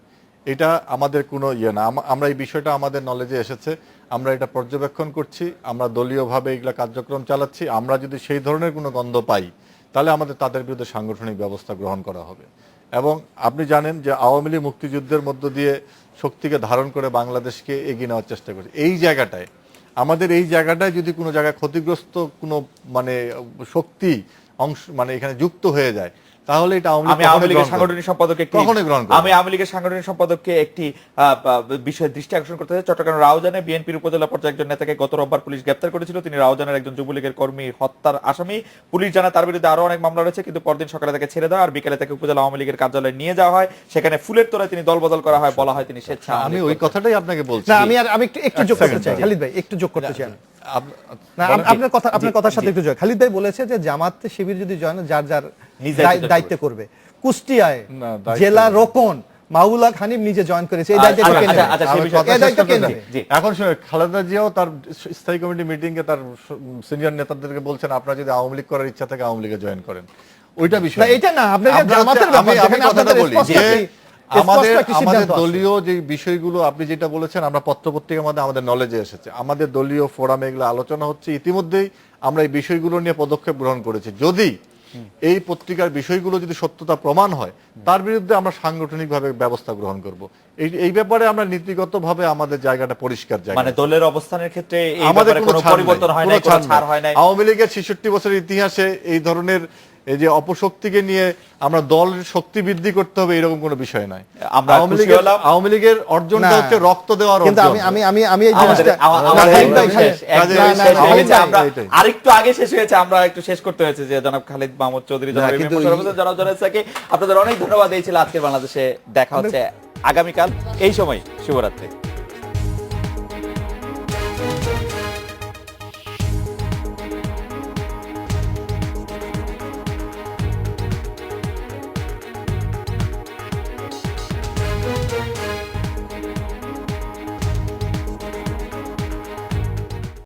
এটা আমাদের কোনো ইয়ে না। আমরা এই বিষয়টা আমাদের নলেজে এসেছে, আমরা এটা পর্যবেক্ষণ করছি, আমরা দলীয়ভাবে এগুলা কার্যক্রম চালাচ্ছি। আমরা যদি সেই ধরনের কোনো গন্ধ পাই, তাহলে আমাদের তাদের বিরুদ্ধে সাংগঠনিক ব্যবস্থা গ্রহণ করা হবে। এবং আপনি জানেন যে আওয়ামী লীগ মুক্তিযুদ্ধের মধ্য দিয়ে শক্তিকে ধারণ করে বাংলাদেশকে এগিয়ে নেওয়ার চেষ্টা করেছে। এই জায়গাটায় যদি কোনো জায়গায় ক্ষতিগ্রস্ত কোনো মানে শক্তি অংশ মানে এখানে যুক্ত হয়ে যায়, তাহলে এটা আমি আওয়ামী লীগের সাংগঠনিক সম্পাদককে কখনোই গ্রহণ করবে না। আমি আওয়ামী লীগের সাংগঠনিক সম্পাদককে একটি বিষয়ে দৃষ্টি আকর্ষণ করতে চাই। চট্টগ্রাম রাউজানে বিএনপির উপজেলা পর্যায়ে একজন নেতাকে গত রোববার পুলিশ গ্রেপ্তার করেছিল। তিনি রাউজানের একজন যুবলীগের কর্মী হত্যার আসামি। পুলিশ জানায় তার বিরুদ্ধে আরো অনেক মামলা রয়েছে, কিন্তু পরদিন সকালে তাকে ছেড়ে দেওয়া আর বিকেলে তাকে উপজেলা আওয়ামী লীগের কার্যালয়ে নিয়ে যাওয়া হয়। সেখানে ফুলের তোড়ায় তিনি দলবদল করা হয়, বলা হয় তিনি স্বেচ্ছা। আমি ওই কথাটাই আপনাকে বলছি। না, আমি একটু যোগ করতে চাই খালিদ ভাই, একটু যোগ করতে চাই। না, আপনার কথার সাথে একটু জয়। খালিদ ভাই বলেছে যে জামাত শিবির যদি জয়েন যার যার দায়িত্ব করবে। কুষ্টিয়ায় না, দায়িত্ব জেলা রোকন মাহবুল হক হানিফ নিজে জয়েন করেছে, এই দায়িত্ব কে নেবে? এই দায়িত্ব কে নেবে? এখন শুনে খালেদা জিয়াও তার স্থায়ী কমিটি মিটিং এ তার সিনিয়র নেতাদেরকে বলছেন আপনারা যদি আওয়ামী লীগ করার ইচ্ছা থাকে আওয়ামী লীগে জয়েন করেন। ওইটা বিষয় না, এটা না, আপনাদের জামাতের ব্যাপার, যেখানে আপনাদের আমাদের দলীয় যে বিষয়গুলো আপনি যেটা বলেছেন, আমরা পত্রপত্রিকার মধ্যে আমাদের নলেজে এসেছে, আমাদের দলীয় ফোরামে এগুলো আলোচনা হচ্ছে। ইতিমধ্যেই আমরা এই বিষয়গুলো নিয়ে পদক্ষেপ গ্রহণ করেছি। যদি এই পত্রিকার বিষয়গুলো যদি সত্যতা প্রমাণ হয়, তার বিরুদ্ধে আমরা সাংগঠনিকভাবে ব্যবস্থা গ্রহণ করব। এই ব্যাপারে আমরা নীতিগতভাবে আমাদের জায়গাটা পরিষ্কার জায়গা, মানে দলের অবস্থানের ক্ষেত্রে এই আমাদের ব্যাপারে কোনো কোনো পরিবর্তন হয় না, কোনো ছাড় হয় না। আওয়ামী লীগের 66 বছরের ইতিহাসে এই ধরনের এই যে অপশক্তিকে নিয়ে আমরা দলের শক্তি বৃদ্ধি করতে হবে এরকম কোনো বিষয় নাই। আমরা আওয়ামী লীগের অর্জনটা হচ্ছে রক্ত দেওয়ার কিন্তু অর্জন। আমি এই জিনিসটা আরেকটু আগে শেষ হয়েছে, আমরা একটু শেষ করতে হয়েছে যে জনাব খালিদ মাহমুদ চৌধুরী, জনাব জনাবকে আপনাদের অনেক ধন্যবাদ। এই ছিল আজকের বাংলাদেশে। দেখা হচ্ছে আগামীকাল এই সময়। শুভরাত্রি।